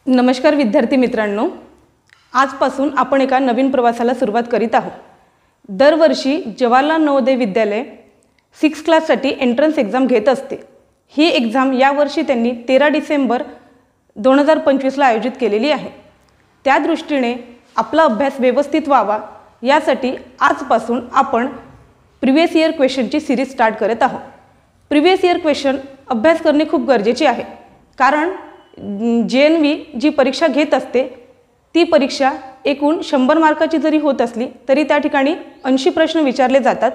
नमस्कार विद्यार्थी मित्रांनो, आजपासून आपण एका नवीन प्रवासाला सुरुवात करीत आहोत। दरवर्षी जवाहरलाल नवोदय विद्यालय 6th क्लाससाठी एंट्रन्स एग्जाम घेत असते। ही एग्जाम यावर्षी त्यांनी 13 डिसेंबर 2025 ला आयोजित केलेली आहे। त्या दृष्टीने आपला अभ्यास व्यवस्थित व्हावा यासाठी आजपासून आपण प्रीवियस इयर क्वेश्चनची सीरीज स्टार्ट करत आहोत। प्रीवियस इयर क्वेश्चन अभ्यास करणे खूप गरजेचे आहे, कारण JNV जी परीक्षा घेत असते ती परीक्षा एकूण 100 मार्काची जरी होत असली तरी त्या ठिकाणी 80 प्रश्न विचारले जातात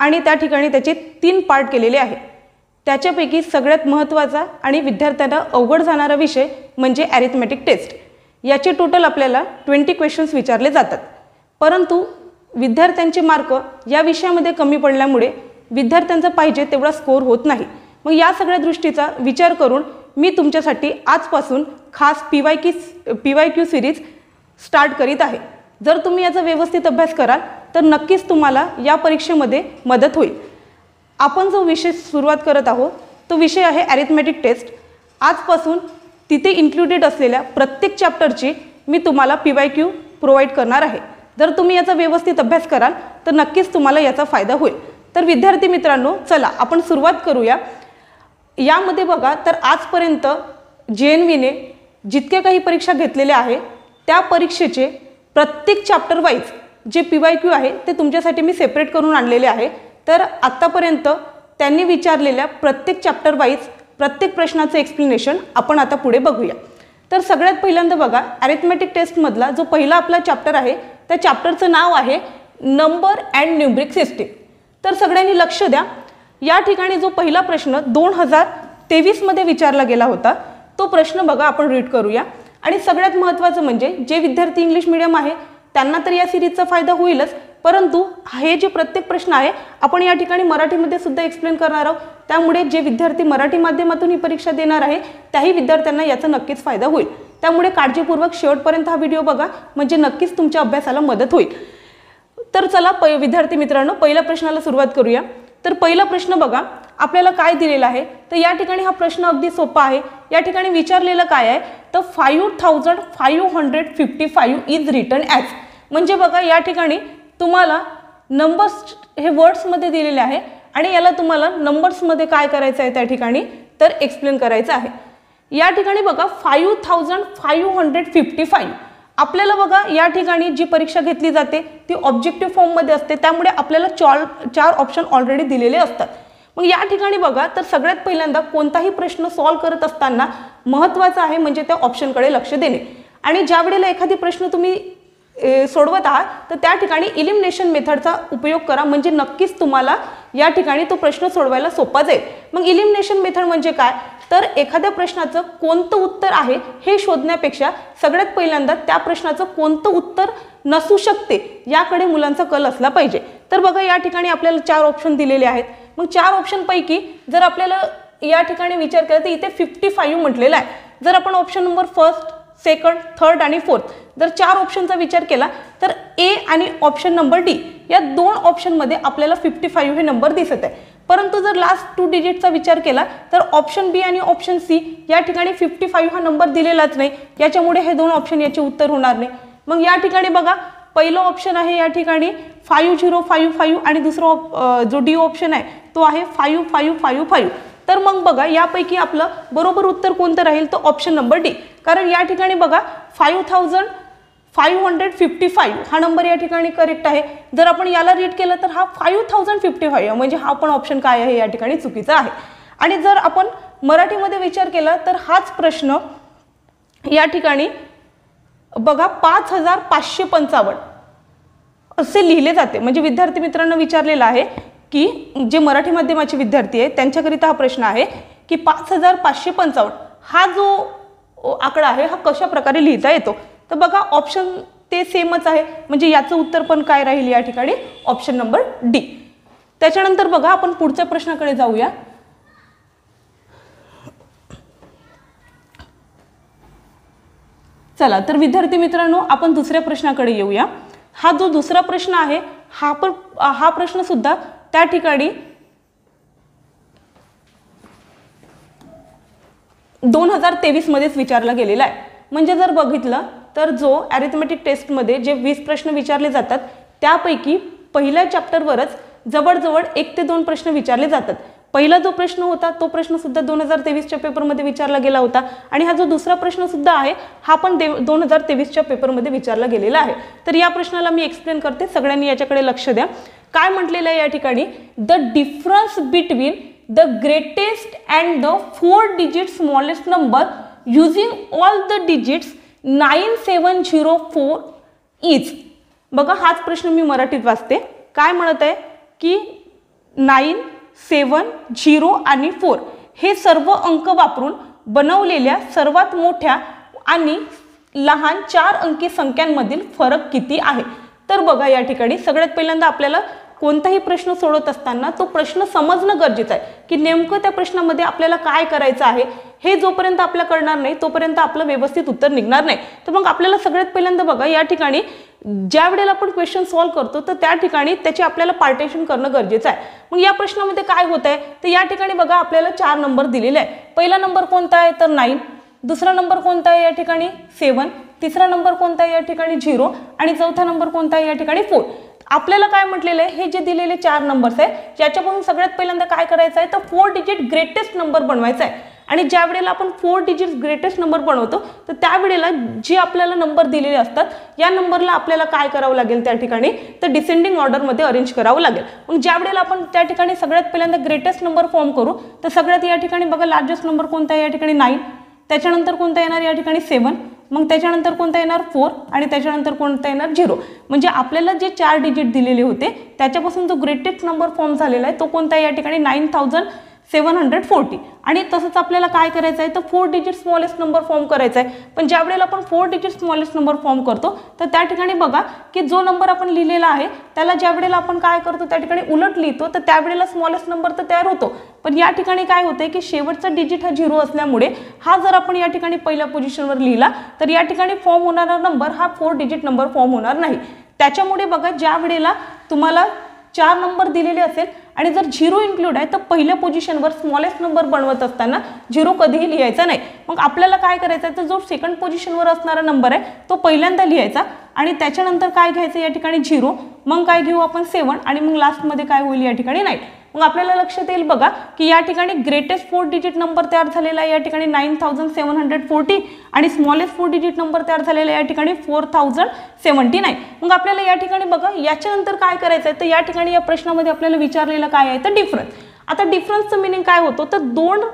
आणि त्या ठिकाणी त्याचे 3 पार्ट केलेले आहेत। त्याच्यापैकी सगळ्यात महत्त्वाचा आणि विद्यार्थ्यांना अवघड जाणारा विषय म्हणजे अरिथमेटिक टेस्ट। याचे टोटल आपल्याला 20 क्वेश्चन्स विचारले जातात, परंतु विद्यार्थ्यांचे मार्क या विषयामध्ये कमी पडल्यामुळे विद्यार्थ्यांचा पाहिजे तेवढा स्कोर होत नाही। मग या सगळ्या दृष्टीचा विचार करून मी तुमच्यासाठी आजपासून खास PYQ सीरीज स्टार्ट करीत आहे। जर तुम्ही याचा व्यवस्थित अभ्यास कराल तर नक्कीच तुम्हाला या परीक्षेमध्ये मदत होईल। आपण जो विषय सुरुवात करत आहोत तो विषय आहे अरिथमेटिक टेस्ट। आजपासून तिथे इन्क्लुडेड असलेल्या प्रत्येक चॅप्टरची मी तुम्हाला PYQ प्रोव्हाइड करणार आहे। जर तुम्ही याचा व्यवस्थित अभ्यास कराल तर नक्कीच तुम्हाला याचा फायदा होईल। तर विद्यार्थी मित्रांनो, चला आपण सुरुवात करूया। यामध्ये बघा तर आजपर्यंत JNVने जितके काही परीक्षा घेतलेल्या आहे त्या परीक्षेचे प्रत्येक चॅप्टर वाईज जे PYQ आहे ते तुमच्यासाठी मी सेपरेट करून आणलेले आहे। तर आतापर्यंत त्यांनी विचारलेल्या प्रत्येक चॅप्टर वाईज प्रत्येक प्रश्नाचं एक्सप्लेनेशन आपण आता पुढे बघूया। तर सगळ्यात पहिल्यांदा बघा, अरिथमेटिक टेस्ट मधला जो पहिला आपला चॅप्टर आहे त्या चॅप्टरचं नाव आहे नंबर अँड न्यूमरिक सिस्टीम। तर सगळ्यांनी लक्ष द्या, या ठिकाणी जो पहिला प्रश्न 2023 मध्ये विचारला गेला होता तो प्रश्न बघा आपण रीड करूया। आणि सगळ्यात महत्त्वाचं म्हणजे जे विद्यार्थी इंग्लिश मीडियम आहे त्यांना तर या सिरीजचा फायदा होईलच, परंतु हे जे प्रत्येक प्रश्न आहे आपण या ठिकाणी मराठीमध्ये सुद्धा एक्सप्लेन करणार आहोत। त्यामुळे जे विद्यार्थी मराठी माध्यमातून ही परीक्षा देणार आहे त्याही विद्यार्थ्यांना याचा नक्कीच फायदा होईल। त्यामुळे काळजीपूर्वक शेवटपर्यंत हा व्हिडिओ बघा, म्हणजे नक्कीच तुमच्या अभ्यासाला मदत होईल। तर चला विद्यार्थी मित्रांनो, पहिल्या प्रश्नाला सुरुवात करूया। तर पहिला प्रश्न बघा आपल्याला काय दिलेला आहे, तर या ठिकाणी हा प्रश्न अगदी सोपा आहे। या ठिकाणी विचारलेलं काय आहे तर 5555 इज रिटन ॲज, म्हणजे बघा या ठिकाणी तुम्हाला नंबर्स हे वर्ड्स मध्ये दिलेले आहे आणि याला तुम्हाला नंबर्स मध्ये काय करायचं आहे त्या ठिकाणी तर एक्सप्लेन करायचं आहे। या ठिकाणी बघा 5555 आपल्याला बघा या ठिकाणी जी परीक्षा घेतली जाते ती ऑब्जेक्टिव्ह फॉर्म मध्ये असते, त्यामुळे आपल्याला 4 ऑप्शन ऑलरेडी दिलेले असतात। मग या ठिकाणी बघा तर सगळ्यात पहिल्यांदा कोणताही प्रश्न सॉल्व करत असताना महत्त्वाचं आहे म्हणजे त्या ऑप्शनकडे लक्ष देणे। आणि ज्या वेळेला एखादी प्रश्न तुम्ही सोडवत आहात तर त्या ठिकाणी इलिमिनेशन मेथडचा उपयोग करा, म्हणजे नक्कीच तुम्हाला या ठिकाणी तो प्रश्न सोडवायला सोपा जाईल। मग इलिमिनेशन मेथड म्हणजे काय तर एखाद्या प्रश्नाचं कोणतं उत्तर आहे हे शोधण्यापेक्षा सगळ्यात पहिल्यांदा त्या प्रश्नाचं कोणतं उत्तर नसू शकते याकडे मुलांचा कल असला पाहिजे। तर बघा या ठिकाणी आपल्याला 4 ऑप्शन दिलेले आहेत। मग 4 ऑप्शन पैकी जर आपल्याला या ठिकाणी विचार केला तर इथे 55 म्हटलेला आहे। जर आपण option number 1st, 2nd, 3rd आणि 4th जर 4 ऑप्शनचा विचार केला तर A आणि ऑप्शन नंबर D या 2 ऑप्शनमध्ये आपल्याला 55 हे नंबर दिसत आहे। परंतु जर लास्ट 2 डिजिटचा विचार केला तर ऑप्शन B आणि ऑप्शन C या ठिकाणी 55 हा नंबर दिलेलाच नाही, याच्यामुळे हे 2 ऑप्शन याचे उत्तर होणार नाही। मग या ठिकाणी बघा पहिलं ऑप्शन आहे या ठिकाणी 5055 आणि दुसरा जो D ऑप्शन आहे तो आहे 5555। तर मग बघा यापैकी आपलं बरोबर उत्तर कोणतं राहील तर ऑप्शन नंबर D, कारण या ठिकाणी बघा 5555 हा नंबर या ठिकाणी करेक्ट आहे। जर आपण याला रीड केलं तर हा 5055 म्हणजे हा पण ऑप्शन काय आहे या ठिकाणी चुकीचा आहे। आणि जर आपण मराठीमध्ये विचार केला तर हाच प्रश्न या ठिकाणी बघा 5555 असे लिहिले जाते, म्हणजे विद्यार्थी मित्रांना विचारलेला आहे की जे मराठी माध्यमाचे विद्यार्थी आहेत त्यांच्याकरिता हा प्रश्न आहे की 5555 हा जो आकडा आहे हा कशा प्रकारे लिहिता येतो। तर बघा ऑप्शन ते सेमच आहे, म्हणजे याचं उत्तर पण काय राहील या ठिकाणी ऑप्शन नंबर D। त्याच्यानंतर बघा आपण पुढच्या प्रश्नाकडे जाऊया। चला तर विद्यार्थी मित्रांनो आपण दुसऱ्या प्रश्नाकडे येऊया। हा जो दुसरा प्रश्न आहे हा प्रश्न सुद्धा त्या ठिकाणी 2023 मध्येच विचारला गेलेला आहे। म्हणजे जर बघितलं तर जो अरिथमेटिक टेस्टमध्ये जे 20 प्रश्न विचारले जातात त्यापैकी पहिल्या चॅप्टरवरच जवळजवळ 1 ते 2 प्रश्न विचारले जातात. पहिला जो प्रश्न होता तो प्रश्न सुद्धा 2023च्या पेपरमध्ये विचारला गेला होता आणि हा जो दुसरा प्रश्न सुद्धा आहे हा पण 2023च्या पेपरमध्ये विचारला गेलेला आहे. तर या प्रश्नाला मी एक्सप्लेन करते, सगळ्यांनी याच्याकडे लक्ष द्या. काय म्हटलेलं आहे या ठिकाणी, the difference between the greatest and the 4 digit smallest number using all the digits 9704 is. बघा हाच प्रश्न मी मराठीत वाचते. काय म्हणत आहे की 9, 7, 0 आणि 4 हे सर्व अंक वापरून बनवलेल्या सर्वात मोठ्या आणि लहान 4 अंकी संख्यांमधील फरक किती आहे. तर बघा या ठिकाणी सगळ्यात पहिल्यांदा आपल्याला कोणताही प्रश्न सोडवत असताना तो प्रश्न समजणं गरजेचं आहे की नेमकं त्या प्रश्नामध्ये आपल्याला काय करायचं आहे. हे जोपर्यंत आपल्याला कळणार नाही तोपर्यंत आपलं व्यवस्थित उत्तर निघणार नाही. तर मग आपल्याला सगळ्यात पहिल्यांदा बघा या ठिकाणी ज्या वेळेला आपण क्वेश्चन सॉल्व्ह करतो तर त्या ठिकाणी त्याचे आपल्याला पार्टेशन करणं गरजेचं आहे. मग या प्रश्नामध्ये काय होत आहे तर या ठिकाणी बघा आपल्याला 4 नंबर दिलेले आहे. पहिला नंबर कोणता आहे तर 9, दुसरा नंबर कोणता आहे या ठिकाणी 7, तिसरा नंबर कोणता आहे या ठिकाणी 0 आणि चौथा नंबर कोणता आहे या ठिकाणी 4. आपल्याला काय म्हटलेलं आहे, हे जे दिलेले 4 नंबर्स आहे याच्यापासून सगळ्यात पहिल्यांदा काय करायचं आहे तर 4 डिजिट ग्रेटेस्ट नंबर बनवायचा आहे. आणि ज्या वेळेला आपण 4 डिजिट ग्रेटेस्ट नंबर बनवतो तर त्यावेळेला जे आपल्याला नंबर दिलेले असतात या नंबरला आपल्याला काय करावं लागेल त्या ठिकाणी तर डिसेंडिंग ऑर्डरमध्ये अरेंज करावं लागेल. मग ज्या वेळेला आपण त्या ठिकाणी सगळ्यात पहिल्यांदा ग्रेटेस्ट नंबर फॉर्म करू तर सगळ्यात या ठिकाणी बघा लार्जेस्ट नंबर कोणता आहे या ठिकाणी 9, त्याच्यानंतर कोणता येणार या ठिकाणी 7, मग त्याच्यानंतर कोणता येणार 4 आणि त्याच्यानंतर कोणता येणार 0. म्हणजे आपल्याला जे 4 डिजिट दिलेले होते त्याच्यापासून जो ग्रेटेस्ट नंबर फॉर्म झालेला आहे तो कोणता आहे या ठिकाणी 9740. आणि तसंच आपल्याला काय करायचं आहे तर 4 डिजिट स्मॉलेस्ट नंबर फॉर्म करायचा आहे. पण ज्या वेळेला आपण 4 डिजिट स्मॉलेस्ट नंबर फॉर्म करतो तर त्या ठिकाणी बघा की जो नंबर आपण लिहिलेला आहे त्याला ज्या वेळेला आपण काय करतो त्या ठिकाणी उलट लिहितो तर त्यावेळेला स्मॉलेस्ट नंबर तर तयार होतो. पण या ठिकाणी काय होते की शेवटचा डिजिट हा 0 असल्यामुळे हा जर आपण या ठिकाणी पहिल्या पोझिशनवर लिहिला तर या ठिकाणी फॉर्म होणारा नंबर हा 4 डिजिट नंबर फॉर्म होणार नाही. त्याच्यामुळे बघा ज्या वेळेला तुम्हाला 4 नंबर दिलेले असेल आणि जर 0 इन्क्लूड आहे तर पहिल्या पोझिशनवर स्मॉलेस्ट नंबर बनवत असताना 0 कधीही लिहायचा नाही. मग आपल्याला काय करायचं आहे तर जो सेकंड पोझिशनवर असणारा नंबर आहे तो पहिल्यांदा लिहायचा आणि त्याच्यानंतर काय घ्यायचं या ठिकाणी 0, मग काय घेऊ आपण 7 आणि मग लास्टमध्ये काय होईल या ठिकाणी 9. मग आपल्याला लक्षात येईल बघा की या ठिकाणी ग्रेटेस्ट 4 डिजिट नंबर तयार झालेला आहे या ठिकाणी 9740 आणि स्मॉलेस्ट 4 डिजिट नंबर तयार झालेला आहे या ठिकाणी 4079. मग आपल्याला या ठिकाणी बघा याच्यानंतर काय करायचं आहे तर या ठिकाणी या प्रश्नामध्ये आपल्याला विचारलेलं काय आहे तर डिफरन्स. आता डिफरन्सचं मिनिंग काय होतं तर 2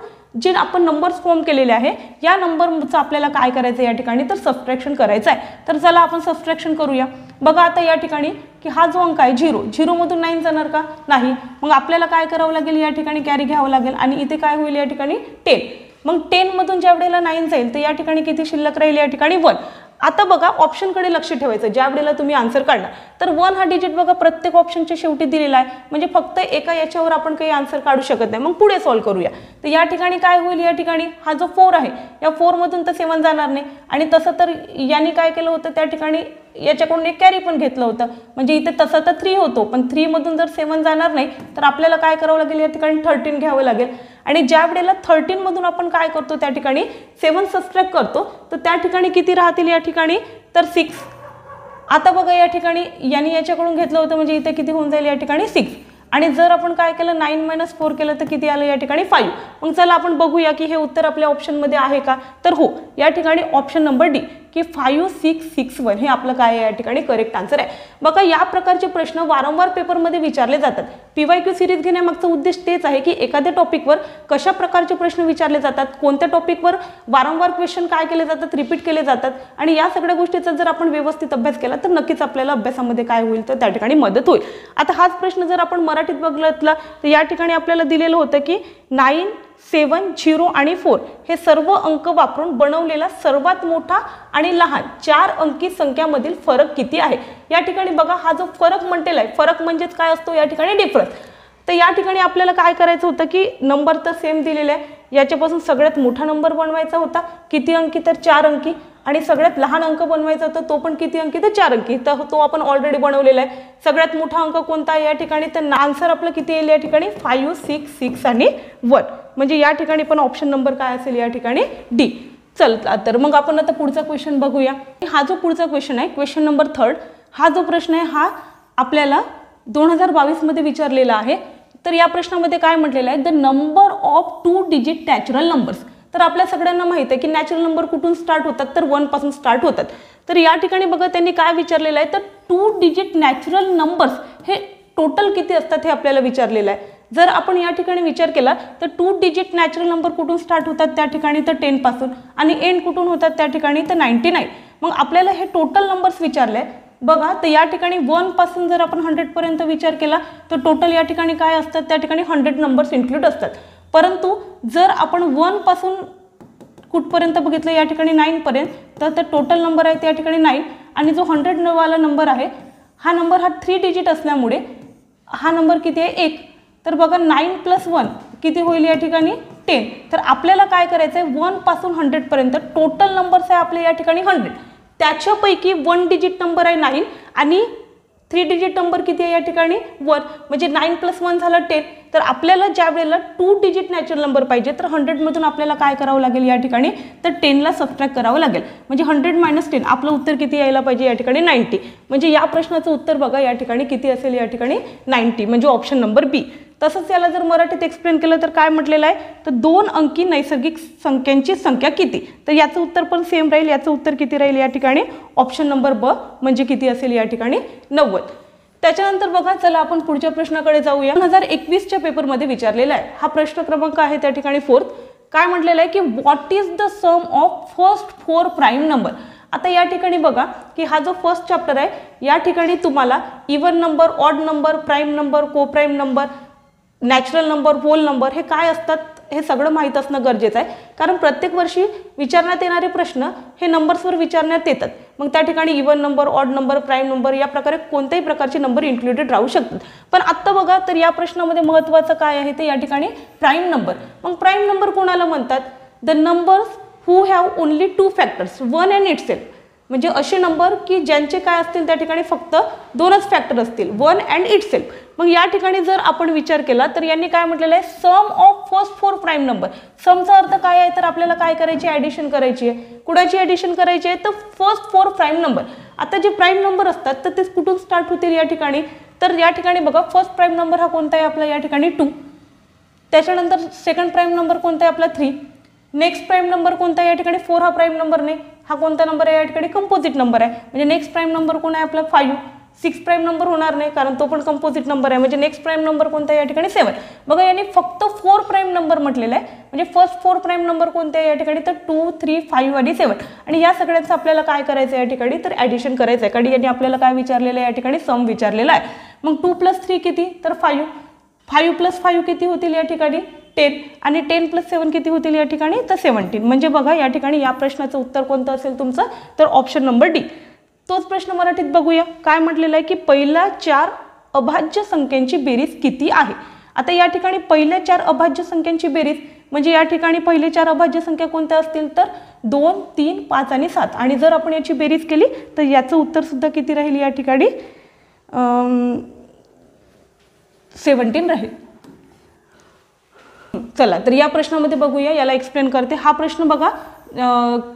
जे आपण नंबर्स फॉर्म केलेले आहे या नंबरचं आपल्याला काय करायचं या ठिकाणी तर सबट्रॅक्शन करायचं आहे. तर चला आपण सबट्रॅक्शन करूया. बघा आता या ठिकाणी की हा जो अंक आहे 0 मधून 9 जाणार का नाही. मग आपल्याला काय करावं लागेल या ठिकाणी कॅरी घ्यावं लागेल आणि इथे काय होईल या ठिकाणी 10. मग 10 मधून ज्या वेळेला 9 जाईल तर या ठिकाणी किती शिल्लक राहील या ठिकाणी 1. आता बघा ऑप्शनकडे लक्ष ठेवायचं. ज्या वेळेला तुम्ही आन्सर काढणार तर 1 हा डिजिट बघा प्रत्येक ऑप्शनच्या शेवटी दिलेला आहे म्हणजे फक्त एका याच्यावर आपण काही आन्सर काढू शकत नाही. मग पुढे सॉल्व्ह करूया. तर या ठिकाणी काय होईल या ठिकाणी हा जो 4 आहे या 4 मधून तर 7 जाणार नाही आणि तसं तर यांनी काय केलं होतं त्या ठिकाणी याच्याकडून एक कॅरी पण घेतलं होतं म्हणजे इथे तसं तर 3 होतो पण 3 मधून जर 7 जाणार नाही तर आपल्याला काय करावं लागेल या ठिकाणी 13 घ्यावं लागेल. आणि ज्या वेळेला 13 मधून आपण काय करतो त्या ठिकाणी 7 सबट्रॅक्ट करतो तर त्या ठिकाणी किती राहतील या ठिकाणी तर 6. आता बघा या ठिकाणी यांनी याच्याकडून घेतलं होतं म्हणजे इथे किती होऊन जाईल या ठिकाणी 6. आणि जर आपण काय केलं 9 - 4 केलं तर किती आलं या ठिकाणी 5. मग चला आपण बघूया की हे उत्तर आपल्या ऑप्शनमध्ये आहे का तर हो या ठिकाणी ऑप्शन नंबर डी की 5661 हे आपलं काय या ठिकाणी करेक्ट आन्सर आहे. बघा या प्रकारचे प्रश्न वारंवार पेपरमध्ये विचारले जातात. PYQ सिरीज घेण्यामागचा उद्देश तेच आहे की एखाद्या टॉपिकवर कशा प्रकारचे प्रश्न विचारले जातात, कोणत्या टॉपिकवर वारंवार क्वेश्चन काय केले जातात रिपीट केले जातात आणि या सगळ्या गोष्टीचा जर आपण व्यवस्थित अभ्यास केला तर नक्कीच आपल्याला अभ्यासामध्ये काय होईल तर त्या ठिकाणी मदत होईल. आता हाच प्रश्न जर आपण मराठीत बघितला तर या ठिकाणी आपल्याला दिलेलं होतं की 9, 7, 0 आणि 4 हे सर्व अंक वापरून बनवलेला सर्वात मोठा आणि लहान 4 अंकी संख्यामधील फरक किती आहे. या ठिकाणी बघा हा जो फरक म्हटलेला आहे फरक म्हणजेच काय असतो या ठिकाणी डिफरन्स. तर या ठिकाणी आपल्याला काय करायचं होतं की नंबर तर सेम दिलेला आहे याच्यापासून सगळ्यात मोठा नंबर बनवायचा होता किती अंकी तर 4 अंकी आणि सगळ्यात लहान अंक बनवायचा होता तो पण किती अंकी तर 4 अंकी. तर तो आपण ऑलरेडी बनवलेला आहे. सगळ्यात मोठा अंक कोणता आहे या ठिकाणी तर आन्सर आपलं किती येईल या ठिकाणी 5, 6, 6 आणि 1 म्हणजे या ठिकाणी पण ऑप्शन नंबर काय असेल या ठिकाणी डी. चला तर मग आपण आता पुढचा क्वेश्चन बघूया. हा जो पुढचा क्वेश्चन आहे, क्वेश्चन नंबर 3, हा जो प्रश्न आहे हा आपल्याला 2022 मध्ये विचारलेला आहे. तर या प्रश्नामध्ये काय म्हटलेलं आहे, the number of 2 digit natural numbers. तर आपल्या सगळ्यांना माहिती आहे की नॅचरल नंबर कुठून स्टार्ट होतात, तर 1 पासून स्टार्ट होतात. तर या ठिकाणी बघा त्यांनी काय विचारलेलं आहे, तर 2 डिजिट नॅचरल नंबर्स हे टोटल किती असतात हे आपल्याला विचारलेलं आहे. जर आपण या ठिकाणी विचार केला तर 2 डिजिट नॅचरल नंबर कुठून स्टार्ट होतात त्या ठिकाणी, तर 10 पासून, आणि एंड कुठून होतात त्या ठिकाणी, तर 99. मग आपल्याला हे टोटल नंबर्स विचारले बघा. तर या ठिकाणी 1 पासून जर आपण 100 पर्यंत विचार केला तर टोटल या ठिकाणी काय असतात, त्या ठिकाणी 100 नंबर्स इन्क्लूड असतात. परंतु जर आपण 1 पासून कुठपर्यंत बघितलं, या ठिकाणी 9 पर्यंत, तर टोटल नंबर आहे त्या ठिकाणी 9, आणि जो 100 वाला नंबर आहे हा नंबर हा 3 डिजिट असल्यामुळे हा नंबर किती आहे, 1. तर बघा 9 + 1 किती होईल या ठिकाणी, 10. तर आपल्याला काय करायचं आहे, 1 पासून 100 पर्यंत टोटल नंबर्स आहे आपल्या या ठिकाणी 100. त्याच्यापैकी 1 डिजिट नंबर आहे 9 आणि 3 डिजिट नंबर किती आहे या ठिकाणी, 1. म्हणजे 9 + 1 झालं 10. तर आपल्याला ज्या वेळेला 2 डिजिट नॅचरल नंबर पाहिजे तर 100 मधून आपल्याला काय करावं लागेल या ठिकाणी, तर 10 ला सबट्रॅक्ट करावं लागेल. म्हणजे 100 - 10 आपलं उत्तर किती यायला पाहिजे या ठिकाणी, 90. म्हणजे या प्रश्नाचं उत्तर बघा या ठिकाणी किती असेल या ठिकाणी, 90. म्हणजे ऑप्शन नंबर बी. तसंच याला जर मराठीत एक्सप्लेन केलं तर काय म्हटलेलं आहे, तर 2 अंकी नैसर्गिक संख्यांची संख्या किती. तर याचं उत्तर पण सेम राहील. याचं उत्तर किती राहील या ठिकाणी, ऑप्शन नंबर ब, म्हणजे किती असेल या ठिकाणी, 90. त्याच्यानंतर बघा, चला आपण पुढच्या प्रश्नाकडे जाऊया. 2021च्या पेपरमध्ये विचारलेला आहे. हा प्रश्न क्रमांक आहे त्या ठिकाणी 4. काय म्हटलेलं आहे की what is the sum of first 4 prime number. आता या ठिकाणी बघा की हा जो फर्स्ट चॅप्टर आहे या ठिकाणी तुम्हाला even number, odd number, prime number, coprime number, natural number, whole number हे काय असतात हे सगळं माहीत असणं गरजेचं आहे. कारण प्रत्येक वर्षी विचारण्यात येणारे प्रश्न हे नंबर्सवर विचारण्यात येतात. मग त्या ठिकाणी even number, odd number, prime number या प्रकारे कोणत्याही प्रकारचे नंबर इन्क्लुडेड राहू शकतात. पण आत्ता बघा तर या प्रश्नामध्ये महत्त्वाचं काय आहे ते या ठिकाणी प्राईम नंबर. मग प्राईम नंबर कोणाला म्हणतात, the numbers who have only 2 factors 1 and itself. म्हणजे असे नंबर की ज्यांचे काय असतील त्या ठिकाणी फक्त 2च फॅक्टर असतील, 1 अँड इटसेल्फ. मग या ठिकाणी जर आपण विचार केला तर यांनी काय म्हटलेलं आहे, सम ऑफ फर्स्ट 4 प्राईम नंबर. समचा अर्थ काय आहे, तर आपल्याला काय करायची, ॲडिशन करायची आहे. कुणाची ॲडिशन करायची आहे, तर फर्स्ट 4 प्राईम नंबर. आता जे प्राईम नंबर असतात तर ते कुठून स्टार्ट होतील या ठिकाणी, तर या ठिकाणी बघा फर्स्ट प्राईम नंबर हा कोणता आहे आपला या ठिकाणी 2. त्याच्यानंतर सेकंड प्राईम नंबर कोणता आहे आपला 3. नेक्स्ट प्राईम नंबर कोणता आहे या ठिकाणी 4 हा प्राईम नंबर नाही. हा कोणता नंबर आहे या ठिकाणी, कंपोजिट नंबर आहे. म्हणजे नेक्स्ट प्राईम नंबर कोण आहे आपला 5. 6 प्राईम नंबर होणार नाही कारण तो पण कंपोजिट नंबर आहे. म्हणजे नेक्स्ट प्राईम नंबर कोणता आहे या ठिकाणी 7. बघा यांनी फक्त 4 प्राईम नंबर म्हटलेला आहे. म्हणजे फर्स्ट 4 प्राईम नंबर कोणते आहे या ठिकाणी, तर 2, 3, 5 आणि 7. आणि या सगळ्यांचं आपल्याला काय करायचं आहे या ठिकाणी, तर ॲडिशन करायचं आहे. कारण यांनी आपल्याला काय विचारलेलं आहे या ठिकाणी, सम विचारलेला आहे. मग 2 + 3 किती, तर 5. 5 + 5 किती होतील या ठिकाणी, 10. आणि 10 + 7 किती होतील या ठिकाणी, तर 17. म्हणजे बघा या ठिकाणी या प्रश्नाचं उत्तर कोणतं असेल तुमचं, तर ऑप्शन नंबर डी. तोच प्रश्न मराठीत बघूया. काय म्हटलेलं आहे की पहिल्या 4 अभाज्य संख्यांची बेरीज किती आहे. आता या ठिकाणी पहिल्या 4 अभाज्य संख्यांची बेरीज म्हणजे या ठिकाणी पहिले 4 अभाज्य संख्या कोणत्या असतील, तर 2, 3, 5 आणि 7. आणि जर आपण याची बेरीज केली तर याचं उत्तर सुद्धा किती राहील या ठिकाणी, 17 राहील. चला तर या प्रश्नामध्ये बघूया, याला एक्सप्लेन करते. हा प्रश्न बघा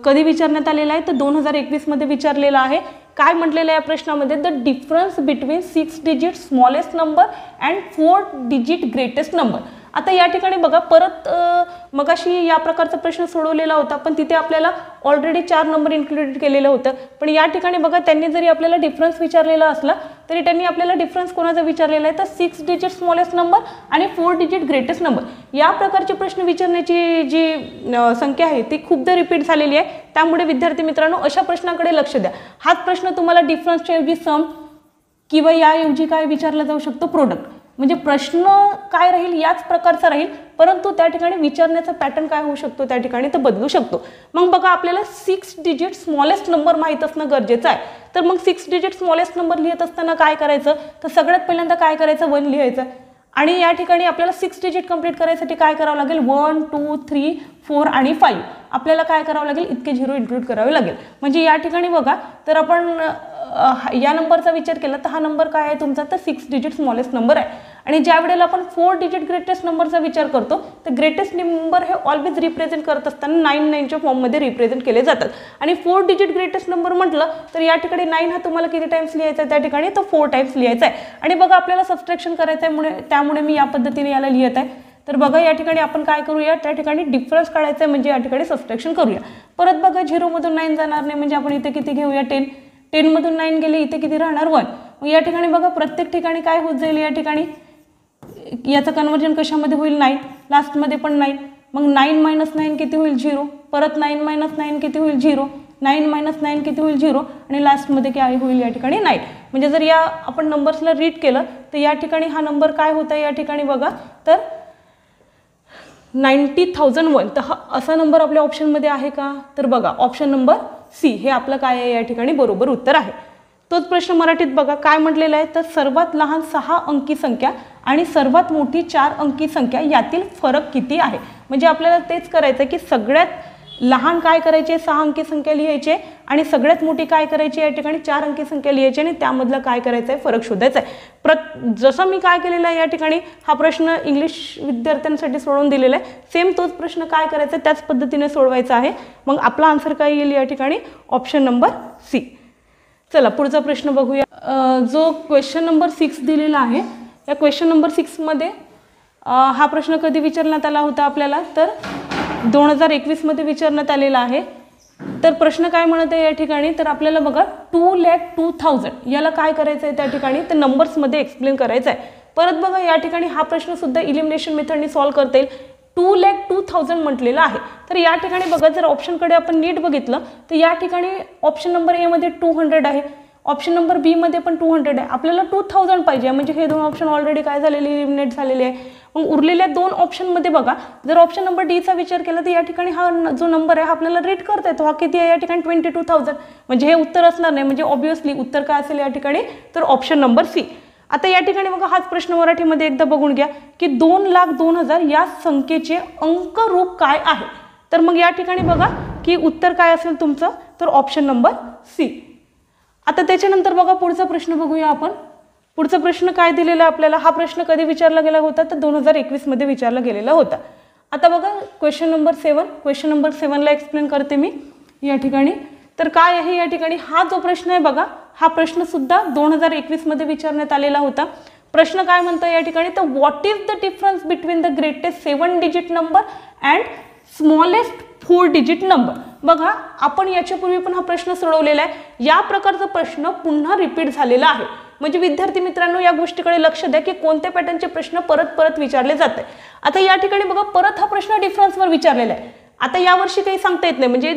कधी विचारण्यात आलेला आहे, तर 2021 मध्ये विचारलेला आहे. काय म्हटलेलं आहे या प्रश्नामध्ये, the difference between 6 digit smallest number and 4 digit greatest number. आता या ठिकाणी बघा परत मगाशी या प्रकारचा प्रश्न सोडवलेला होता पण तिथे आपल्याला ऑलरेडी 4 नंबर इन्क्लुडेड केलेलं होतं. पण या ठिकाणी बघा त्यांनी जरी आपल्याला डिफरन्स विचारलेला असला तरी त्यांनी आपल्याला डिफरन्स कोणाचा विचारलेला आहे, तर 6 डिजिट स्मॉलेस्ट नंबर आणि 4 डिजिट ग्रेटेस्ट नंबर. या प्रकारचे प्रश्न विचारण्याची जी संख्या आहे ती खूपदा रिपीट झालेली आहे. त्यामुळे विद्यार्थी मित्रांनो अशा प्रश्नाकडे लक्ष द्या. हाच प्रश्न तुम्हाला डिफरन्सच्या ऐवजी सम किंवा याऐवजी काय विचारला जाऊ शकतो, प्रोडक्ट. म्हणजे प्रश्न काय राहील याच प्रकारचा राहील परंतु त्या ठिकाणी विचारण्याचा पॅटर्न काय होऊ शकतो त्या ठिकाणी तर बदलू शकतो. मग बघा आपल्याला 6 डिजिट स्मॉलेस्ट नंबर माहीत असणं गरजेचं आहे. तर मग 6 डिजिट स्मॉलेस्ट नंबर लिहित असताना काय करायचं, तर सगळ्यात पहिल्यांदा काय करायचं, 1 लिहायचं. आणि या ठिकाणी आपल्याला 6 डिजिट कंप्लीट करायसाठी काय करावं लागेल, 1, 2, 3, 4 आणि 5 आपल्याला काय करावं लागेल, इतके 0 इन्क्लूड करावे लागेल. म्हणजे या ठिकाणी बघा तर आपण या नंबरचा विचार केला तर हा नंबर काय आहे तुमचा, तर 6 डिजिट स्मॉलेस्ट नंबर आहे. आणि ज्या वेळेला आपण 4 डिजिट ग्रेटेस्ट नंबरचा विचार करतो तर ग्रेटेस्ट नंबर हे ऑलवेज रिप्रेझेंट करत असताना 99च्या फॉर्ममध्ये रिप्रेझेंट केले जातात. आणि 4 डिजिट ग्रेटेस्ट नंबर म्हटलं तर या ठिकाणी 9 हा तुम्हाला किती टाइम्स लिहायचा आहे, त्या ठिकाणी तो 4 टाइम्स लिहायचा आहे. आणि बघा आपल्याला सबट्रॅक्शन करायचं आहे, त्यामुळे मी या पद्धतीने याला लिहित आहे. तर बघा या ठिकाणी आपण काय करूया, त्या ठिकाणी डिफरन्स काढायचा आहे म्हणजे या ठिकाणी सबट्रॅक्शन करूया. परत बघा 0 मधून 9 जाणार नाही म्हणजे आपण इथे किती घेऊया 10. 10 मधून 9 गेले इथे किती राहणार 1. मग या ठिकाणी बघा प्रत्येक ठिकाणी काय होत जाईल, या ठिकाणी याचं कन्वर्जन कशामध्ये होईल 9, लास्टमध्ये पण 9. मग 9 - 9 किती होईल 0. परत 9 - 9 किती होईल 0. 9 - 9 किती होईल 0 आणि लास्टमध्ये काय होईल या ठिकाणी 9. म्हणजे जर या आपण नंबर्सला रीड केलं तर या ठिकाणी हा नंबर काय होता या ठिकाणी बघा तर 90,001. तर हा असा नंबर आपल्या ऑप्शनमध्ये आहे का, तर बघा ऑप्शन नंबर सी हे आपलं काय आहे या ठिकाणी बरोबर उत्तर आहे. तोच प्रश्न मराठीत बघा काय म्हटलेला आहे, तर सर्वात लहान 6 अंकी संख्या आणि सर्वात मोठी 4 अंकी संख्या यातील फरक किती आहे. म्हणजे आपल्याला तेच करायचं की सगळ्यात लहान काय करायचे 6 अंकी संख्या लिहायचे आणि सगळ्यात मोठी काय करायची या ठिकाणी 4 अंकी संख्या लिहायची आणि त्यामधला काय करायचं आहे फरक शोधायचा आहे. जसं मी काय केलेलं आहे या ठिकाणी हा प्रश्न इंग्लिश विद्यार्थ्यांसाठी सोडवून दिलेला आहे, सेम तोच प्रश्न काय करायचा त्याच पद्धतीने सोडवायचा आहे. मग आपला आन्सर काय येईल या ठिकाणी ऑप्शन नंबर सी. चला पुढचा प्रश्न बघूया. जो क्वेश्चन नंबर 6 दिलेला आहे या क्वेश्चन नंबर 6 मध्ये हा प्रश्न कधी विचारण्यात आला होता आपल्याला, तर 2021 मध्ये विचारण्यात आलेला आहे. तर प्रश्न काय म्हणत आहे या ठिकाणी, तर आपल्याला बघा 2,02,000 याला काय करायचं आहे त्या ठिकाणी तर नंबर्समध्ये एक्सप्लेन करायचं आहे. परत बघा या ठिकाणी हा प्रश्न सुद्धा इलिमिनेशन मेथडने सॉल्व्ह करता येईल. 2,02,000 म्हटलेलं आहे. तर या ठिकाणी बघा जर ऑप्शनकडे आपण नीट बघितलं तर या ठिकाणी ऑप्शन नंबर ए मध्ये 200 आहे, ऑप्शन नंबर बी मध्ये पण 200 आहे. आपल्याला 2000 पाहिजे म्हणजे हे दोन ऑप्शन ऑलरेडी काय झालेले इलिमिनेट झालेले आहे. मग उरलेल्या 2 ऑप्शनमध्ये बघा जर ऑप्शन नंबर डीचा विचार केला तर या ठिकाणी हा जो नंबर आहे हा आपल्याला रीड करता येतो. हा किती आहे या ठिकाणी 22,000 म्हणजे हे उत्तर असणार नाही. म्हणजे ऑब्विसली उत्तर काय असेल या ठिकाणी तर ऑप्शन नंबर सी. आता या ठिकाणी बघा हाच प्रश्न मराठीमध्ये एकदा बघून घ्या की 2,02,000 या संख्येचे अंकरूप काय आहे. तर मग या ठिकाणी बघा की उत्तर काय असेल तुमचं तर ऑप्शन नंबर सी. आता त्याच्यानंतर बघा पुढचा प्रश्न बघूया आपण. पुढचा प्रश्न काय दिलेला आपल्याला, हा प्रश्न कधी विचारला गेला होता तर 2021 मध्ये विचारला गेलेला होता. आता बघा क्वेश्चन नंबर 7, क्वेश्चन नंबर 7ला एक्सप्लेन करते मी या ठिकाणी. तर काय आहे या ठिकाणी हा जो प्रश्न आहे बघा हा प्रश्न सुद्धा 2021 मध्ये विचारण्यात आलेला होता. प्रश्न काय म्हणतो या ठिकाणी तर what is the difference between the greatest 7 digit number and smallest 4 digit number. बघा आपण याच्यापूर्वी पण हा प्रश्न सोडवलेला आहे. या प्रकारचा प्रश्न पुन्हा रिपीट झालेला आहे. म्हणजे विद्यार्थी मित्रांनो या गोष्टीकडे लक्ष द्या की कोणत्या पॅटर्नचे प्रश्न परत परत विचारले जाते. आता या ठिकाणी बघा परत हा प्रश्न डिफरन्सवर विचारलेला आहे. आता यावर्षी काही सांगता येत नाही म्हणजे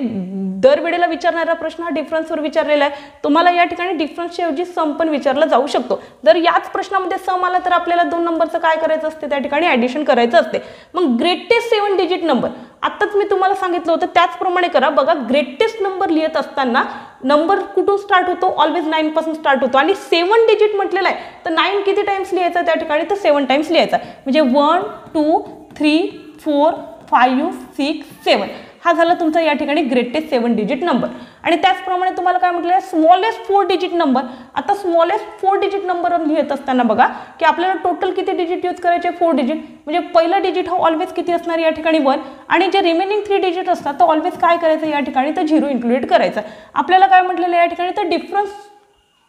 दरवेळेला विचारणारा प्रश्न हा डिफरन्सवर विचारलेला आहे. तुम्हाला या ठिकाणी डिफरन्सच्या ऐवजी सम पण विचारला जाऊ शकतो. जर याच प्रश्नामध्ये सम आला तर आपल्याला 2 नंबरचं काय करायचं असते त्या ठिकाणी ॲडिशन करायचं असते. मग ग्रेटेस्ट 7 डिजिट नंबर आत्ताच मी तुम्हाला सांगितलं होतं त्याचप्रमाणे करा. बघा ग्रेटेस्ट नंबर लिहित असताना नंबर कुठून स्टार्ट होतो ऑलवेज 9 पासून स्टार्ट होतो आणि 7 डिजिट म्हटलेला आहे तर 9 किती टाइम्स लिहायचा त्या ठिकाणी तर 7 टाइम्स लिहायचा. म्हणजे 1 2 3 4 5 6 7 हा झाला तुमचा या ठिकाणी ग्रेटेस्ट 7 डिजिट नंबर. आणि त्याचप्रमाणे तुम्हाला काय म्हटलं आहे स्मॉलेस्ट 4 डिजिट नंबर. आता स्मॉलेस्ट 4 डिजिट नंबर लिहित असताना बघा की आपल्याला टोटल किती डिजिट यूज करायचे 4 डिजिट. म्हणजे पहिला डिजिट हा ऑलवेज किती असणार या ठिकाणी 1 आणि जे रिमेनिंग 3 डिजिट असतात तर ऑलवेज काय करायचं या ठिकाणी तर 0 इन्क्लूड करायचं. आपल्याला काय म्हटलेलं या ठिकाणी तर डिफरन्स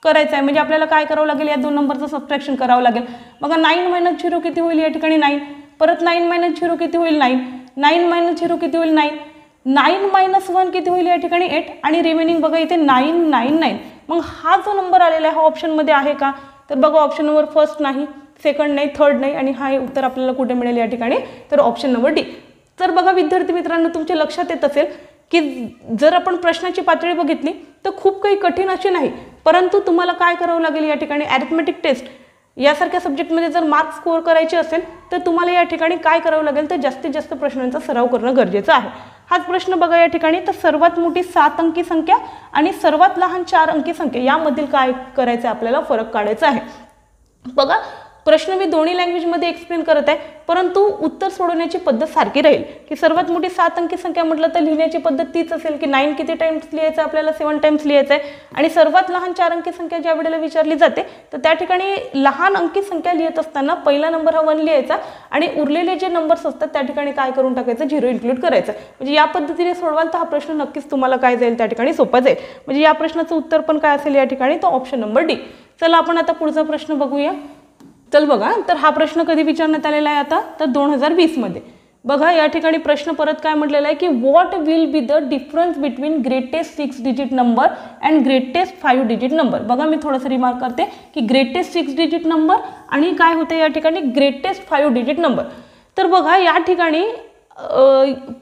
करायचं आहे म्हणजे आपल्याला काय करावं लागेल या 2 नंबरचं सबट्रॅक्शन करावं लागेल. बघा 9 - 0 किती होईल या ठिकाणी 9. परत 9 - 0 किती होईल 9. 9 - 0 किती होईल 9. 9 - 1 किती होईल या ठिकाणी 8 आणि रिमेनिंग बघा इथे 999. मग हा जो नंबर आलेला आहे हा ऑप्शनमध्ये आहे का तर बघा ऑप्शन नंबर फर्स्ट नाही, सेकंड नाही, थर्ड नाही आणि हा उत्तर आपल्याला कुठे मिळेल या ठिकाणी तर ऑप्शन नंबर डी. तर बघा विद्यार्थी मित्रांनो तुमच्या लक्षात येत असेल की जर आपण प्रश्नाची पातळी बघितली तर खूप काही कठीण अशी नाही, परंतु तुम्हाला काय करावं लागेल या ठिकाणी अॅरिथमेटिक टेस्ट यासारख्या सब्जेक्टमध्ये जर मार्क्स स्कोअर करायचे असेल तर तुम्हाला या ठिकाणी काय करावं लागेल तर जास्तीत जास्त प्रश्नांचा सराव करणं गरजेचं आहे. हाच प्रश्न बघा या ठिकाणी तर सर्वात मोठी 7 अंकी संख्या आणि सर्वात लहान 4 अंकी संख्या यामधील काय करायचं आपल्याला फरक काढायचा आहे. बघा प्रश्न मी दोन्ही लँग्वेजमध्ये एक्सप्लेन करत आहे, परंतु उत्तर सोडवण्याची पद्धत सारखी राहील की सर्वात मोठी 7 अंकी संख्या म्हटलं तर लिहिण्याची पद्धत तीच असेल की 9 किती टाइम्स लिहायचं आपल्याला 7 टाइम्स लिहायचं आहे आणि सर्वात लहान 4 अंकी संख्या ज्या वेळेला विचारली जाते तर त्या ठिकाणी लहान अंकी संख्या लिहित असताना पहिला नंबर हा 1 लिहायचा आणि उरलेले जे नंबर्स असतात त्या ठिकाणी काय करून टाकायचं 0 इन्क्लूड करायचं. म्हणजे या पद्धतीने सोडवाल तर हा प्रश्न नक्कीच तुम्हाला काय जाईल त्या ठिकाणी सोपा जाईल. म्हणजे या प्रश्नाचं उत्तर पण काय असेल या ठिकाणी तो ऑप्शन नंबर डी. चला आपण आता पुढचा प्रश्न बघूया. चल बघा, तर हा प्रश्न कधी विचारण्यात आलेला आहे आता तर 2020 मध्ये. बघा या ठिकाणी प्रश्न परत काय म्हटलेला आहे की what will be the difference between greatest 6 digit number and greatest 5 digit number. बघा मी थोडंसं रिमार्क करते की ग्रेटेस्ट 6 डिजिट नंबर आणि काय होते या ठिकाणी ग्रेटेस्ट 5 डिजिट नंबर. तर बघा या ठिकाणी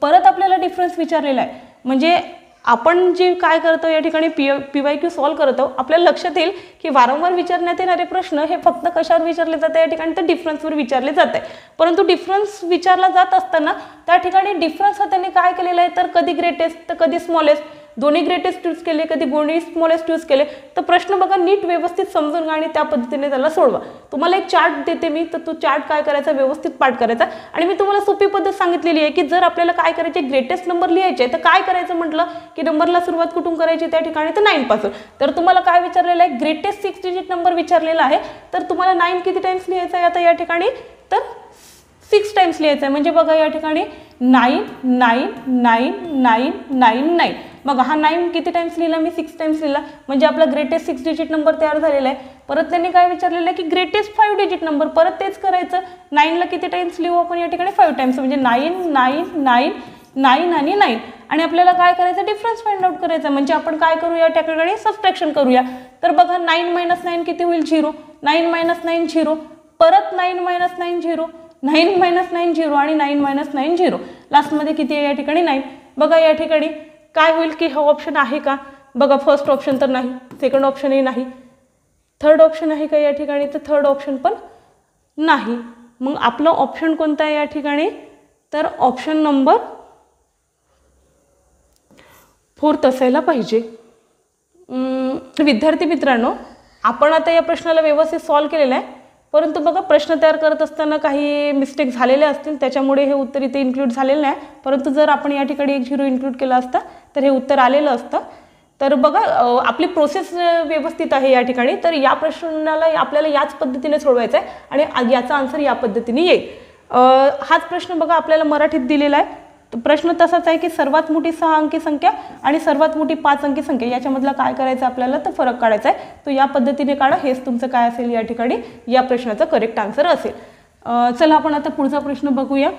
परत आपल्याला डिफरन्स विचारलेला आहे. म्हणजे आपण जे काय करतो या ठिकाणी PYQ सॉल्व करतो आपल्याला लक्षात येईल की वारंवार विचारण्यात येणारे प्रश्न हे फक्त कशावर विचारले जाते या ठिकाणी तर डिफरन्सवर विचारले जाते. परंतु डिफरन्स विचारला जात असताना त्या ठिकाणी डिफरन्स हा त्यांनी काय केलेला आहे तर कधी ग्रेटेस्ट तर कधी स्मॉलेस्ट, दोन्ही ग्रेटेस्ट यूज केले कधी दोन्ही स्मॉलेस्ट यूज केले. तर प्रश्न बघा नीट व्यवस्थित समजून घ्या आणि त्या पद्धतीने त्याला सोडवा. तुम्हाला एक चार्ट देते मी तर तो चार्ट काय करायचा व्यवस्थित पाठ करायचा आणि मी तुम्हाला सोपी पद्धत सांगितलेली आहे की जर आपल्याला काय करायचे ग्रेटेस्ट नंबर लिहायचे तर काय करायचं म्हटलं की नंबरला सुरुवात कुठून करायची त्या ठिकाणी तर 9 पासून. तर तुम्हाला काय विचारलेलं आहे ग्रेटेस्ट 6 डिजिट नंबर विचारलेला आहे तर तुम्हाला 9 किती टाइम्स लिहायचं आहे आता या ठिकाणी तर 6 टाइम्स लिहायचं आहे. म्हणजे बघा या ठिकाणी 9 9 9 9 9 9. बघा हा 9 किती टाइम्स लिहिला मी 6 टाइम्स लिहिला म्हणजे आपला ग्रेटेस्ट 6 डिजिट नंबर तयार झालेला आहे. परत त्यांनी काय विचारलेलं आहे की ग्रेटेस्ट 5 डिजिट नंबर परत तेच करायचं 9ला किती टाइम्स लिहू आपण या ठिकाणी 5 टाइम्स म्हणजे 9 9 9 9 आणि 9 आणि आपल्याला काय करायचं डिफरन्स फाइंड आउट करायचा. म्हणजे आपण काय करूया त्या ठिकाणी सबट्रॅक्शन करूया. तर बघा 9 - 9 किती होईल 0, 9 - 9 0, परत 9 - 9 0, 9 - 9 0 आणि 9 - 9 0. लास्टमध्ये किती आहे या ठिकाणी 9. बघा या ठिकाणी काय होईल की हा ऑप्शन आहे का बघा फर्स्ट ऑप्शन तर नाही, सेकंड ऑप्शनही नाही, थर्ड ऑप्शन आहे का या ठिकाणी तर थर्ड ऑप्शन पण नाही. मग आपलं ऑप्शन कोणतं आहे या ठिकाणी तर ऑप्शन नंबर 4 असायला पाहिजे. विद्यार्थी मित्रांनो आपण आता या प्रश्नाला व्यवस्थित सॉल्व केलेला आहे परंतु बघा प्रश्न तयार करत असताना काही मिस्टेक झालेले असतील त्याच्यामुळे हे उत्तर इथे इन्क्लूड झालेलं नाही. परंतु जर आपण या ठिकाणी एक 0 इन्क्लूड केला असता तर हे उत्तर आलेलं असतं. तर बघा आपली प्रोसेस व्यवस्थित आहे या ठिकाणी. तर या प्रश्नाला आपल्याला याच पद्धतीने सोडवायचा आहे आणि याचा आन्सर या पद्धतीने येईल. हाच प्रश्न बघा आपल्याला मराठीत दिलेला आहे. प्रश्न तसाच आहे की सर्वात मोठी 6 अंकी संख्या आणि सर्वात मोठी 5 अंकी संख्या याच्यामधला काय करायचं आपल्याला तर फरक काढायचा आहे. तो या पद्धतीने काढा हेच तुमचं काय असेल या ठिकाणी या प्रश्नाचा करेक्ट आन्सर असेल. चला आपण आता पुढचा प्रश्न बघूया.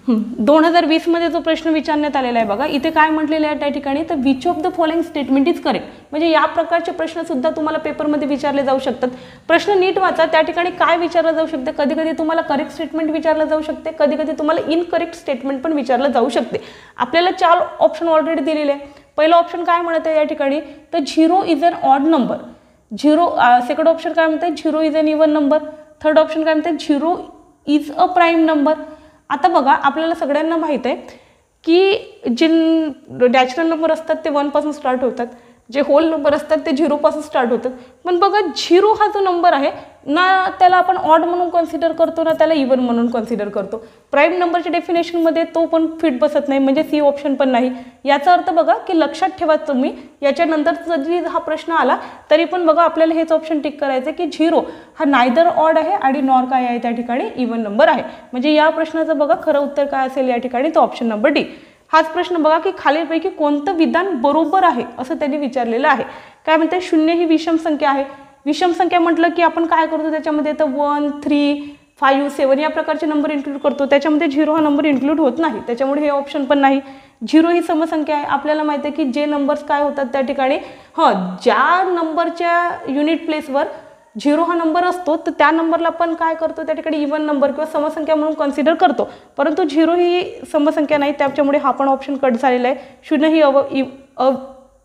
2020 मध्ये जो प्रश्न विचारण्यात आलेला आहे बघा इथे काय म्हटलेलं आहे त्या ठिकाणी तर which of the following statement is correct. म्हणजे या प्रकारचे प्रश्न सुद्धा तुम्हाला पेपरमध्ये विचारले जाऊ शकतात. प्रश्न नीट वाचा त्या ठिकाणी काय विचारलं जाऊ शकते. कधी कधी तुम्हाला करेक्ट स्टेटमेंट विचारलं जाऊ शकते, कधी कधी तुम्हाला इनकरेक्ट स्टेटमेंट पण विचारलं जाऊ शकते. आपल्याला 4 ऑप्शन ऑलरेडी दिलेले आहे. पहिला ऑप्शन काय म्हणत आहे या ठिकाणी तर 0 is an odd number. 0 second option काय म्हणते 0 is an even number. Third option काय म्हणते 0 इज अ प्राईम नंबर. आता बघा आपल्याला सगळ्यांना माहीत आहे की जे नॅचरल नंबर असतात ते 1 पासून स्टार्ट होतात, जे होल नंबर असतात ते 0 पासून स्टार्ट होतात. पण बघा 0 हा जो नंबर आहे ना त्याला आपण ऑड म्हणून कन्सिडर करतो ना त्याला इवन म्हणून कन्सिडर करतो. प्राईम नंबरच्या डेफिनेशनमध्ये तो पण फिट बसत नाही म्हणजे सी ऑप्शन पण नाही. याचा अर्थ बघा की लक्षात ठेवा तुम्ही याच्यानंतर जरी हा प्रश्न आला तरी पण बघा आपल्याला हेच ऑप्शन टिक करायचं की 0 हा नायदर ऑड आहे आणि नॉर काय आहे त्या ठिकाणी इवन नंबर आहे. म्हणजे या प्रश्नाचं बघा खरं उत्तर काय असेल या ठिकाणी तो ऑप्शन नंबर डी. हाच प्रश्न बघा की खालीलपैकी कोणतं विधान बरोबर आहे असं त्यांनी विचारलेलं आहे. काय म्हणते 0 ही विषम संख्या आहे. विषम संख्या म्हटलं की आपण काय करतो त्याच्यामध्ये तर 1 3 5 7 या प्रकारचे नंबर इन्क्लूड करतो. त्याच्यामध्ये 0 हा नंबर इन्क्लूड होत नाही त्याच्यामुळे हे ऑप्शन पण नाही. 0 ही समसंख्या आहे. आपल्याला माहिती आहे की जे नंबर्स काय होतात त्या ठिकाणी ज्या नंबरच्या युनिट प्लेसवर 0 हा नंबर असतो तर त्या नंबरला आपण काय करतो त्या ठिकाणी इवन नंबर किंवा समसंख्या म्हणून कन्सिडर करतो. परंतु 0 ही समसंख्या नाही त्याच्यामुळे हा पण ऑप्शन कट झालेला आहे. 0 ही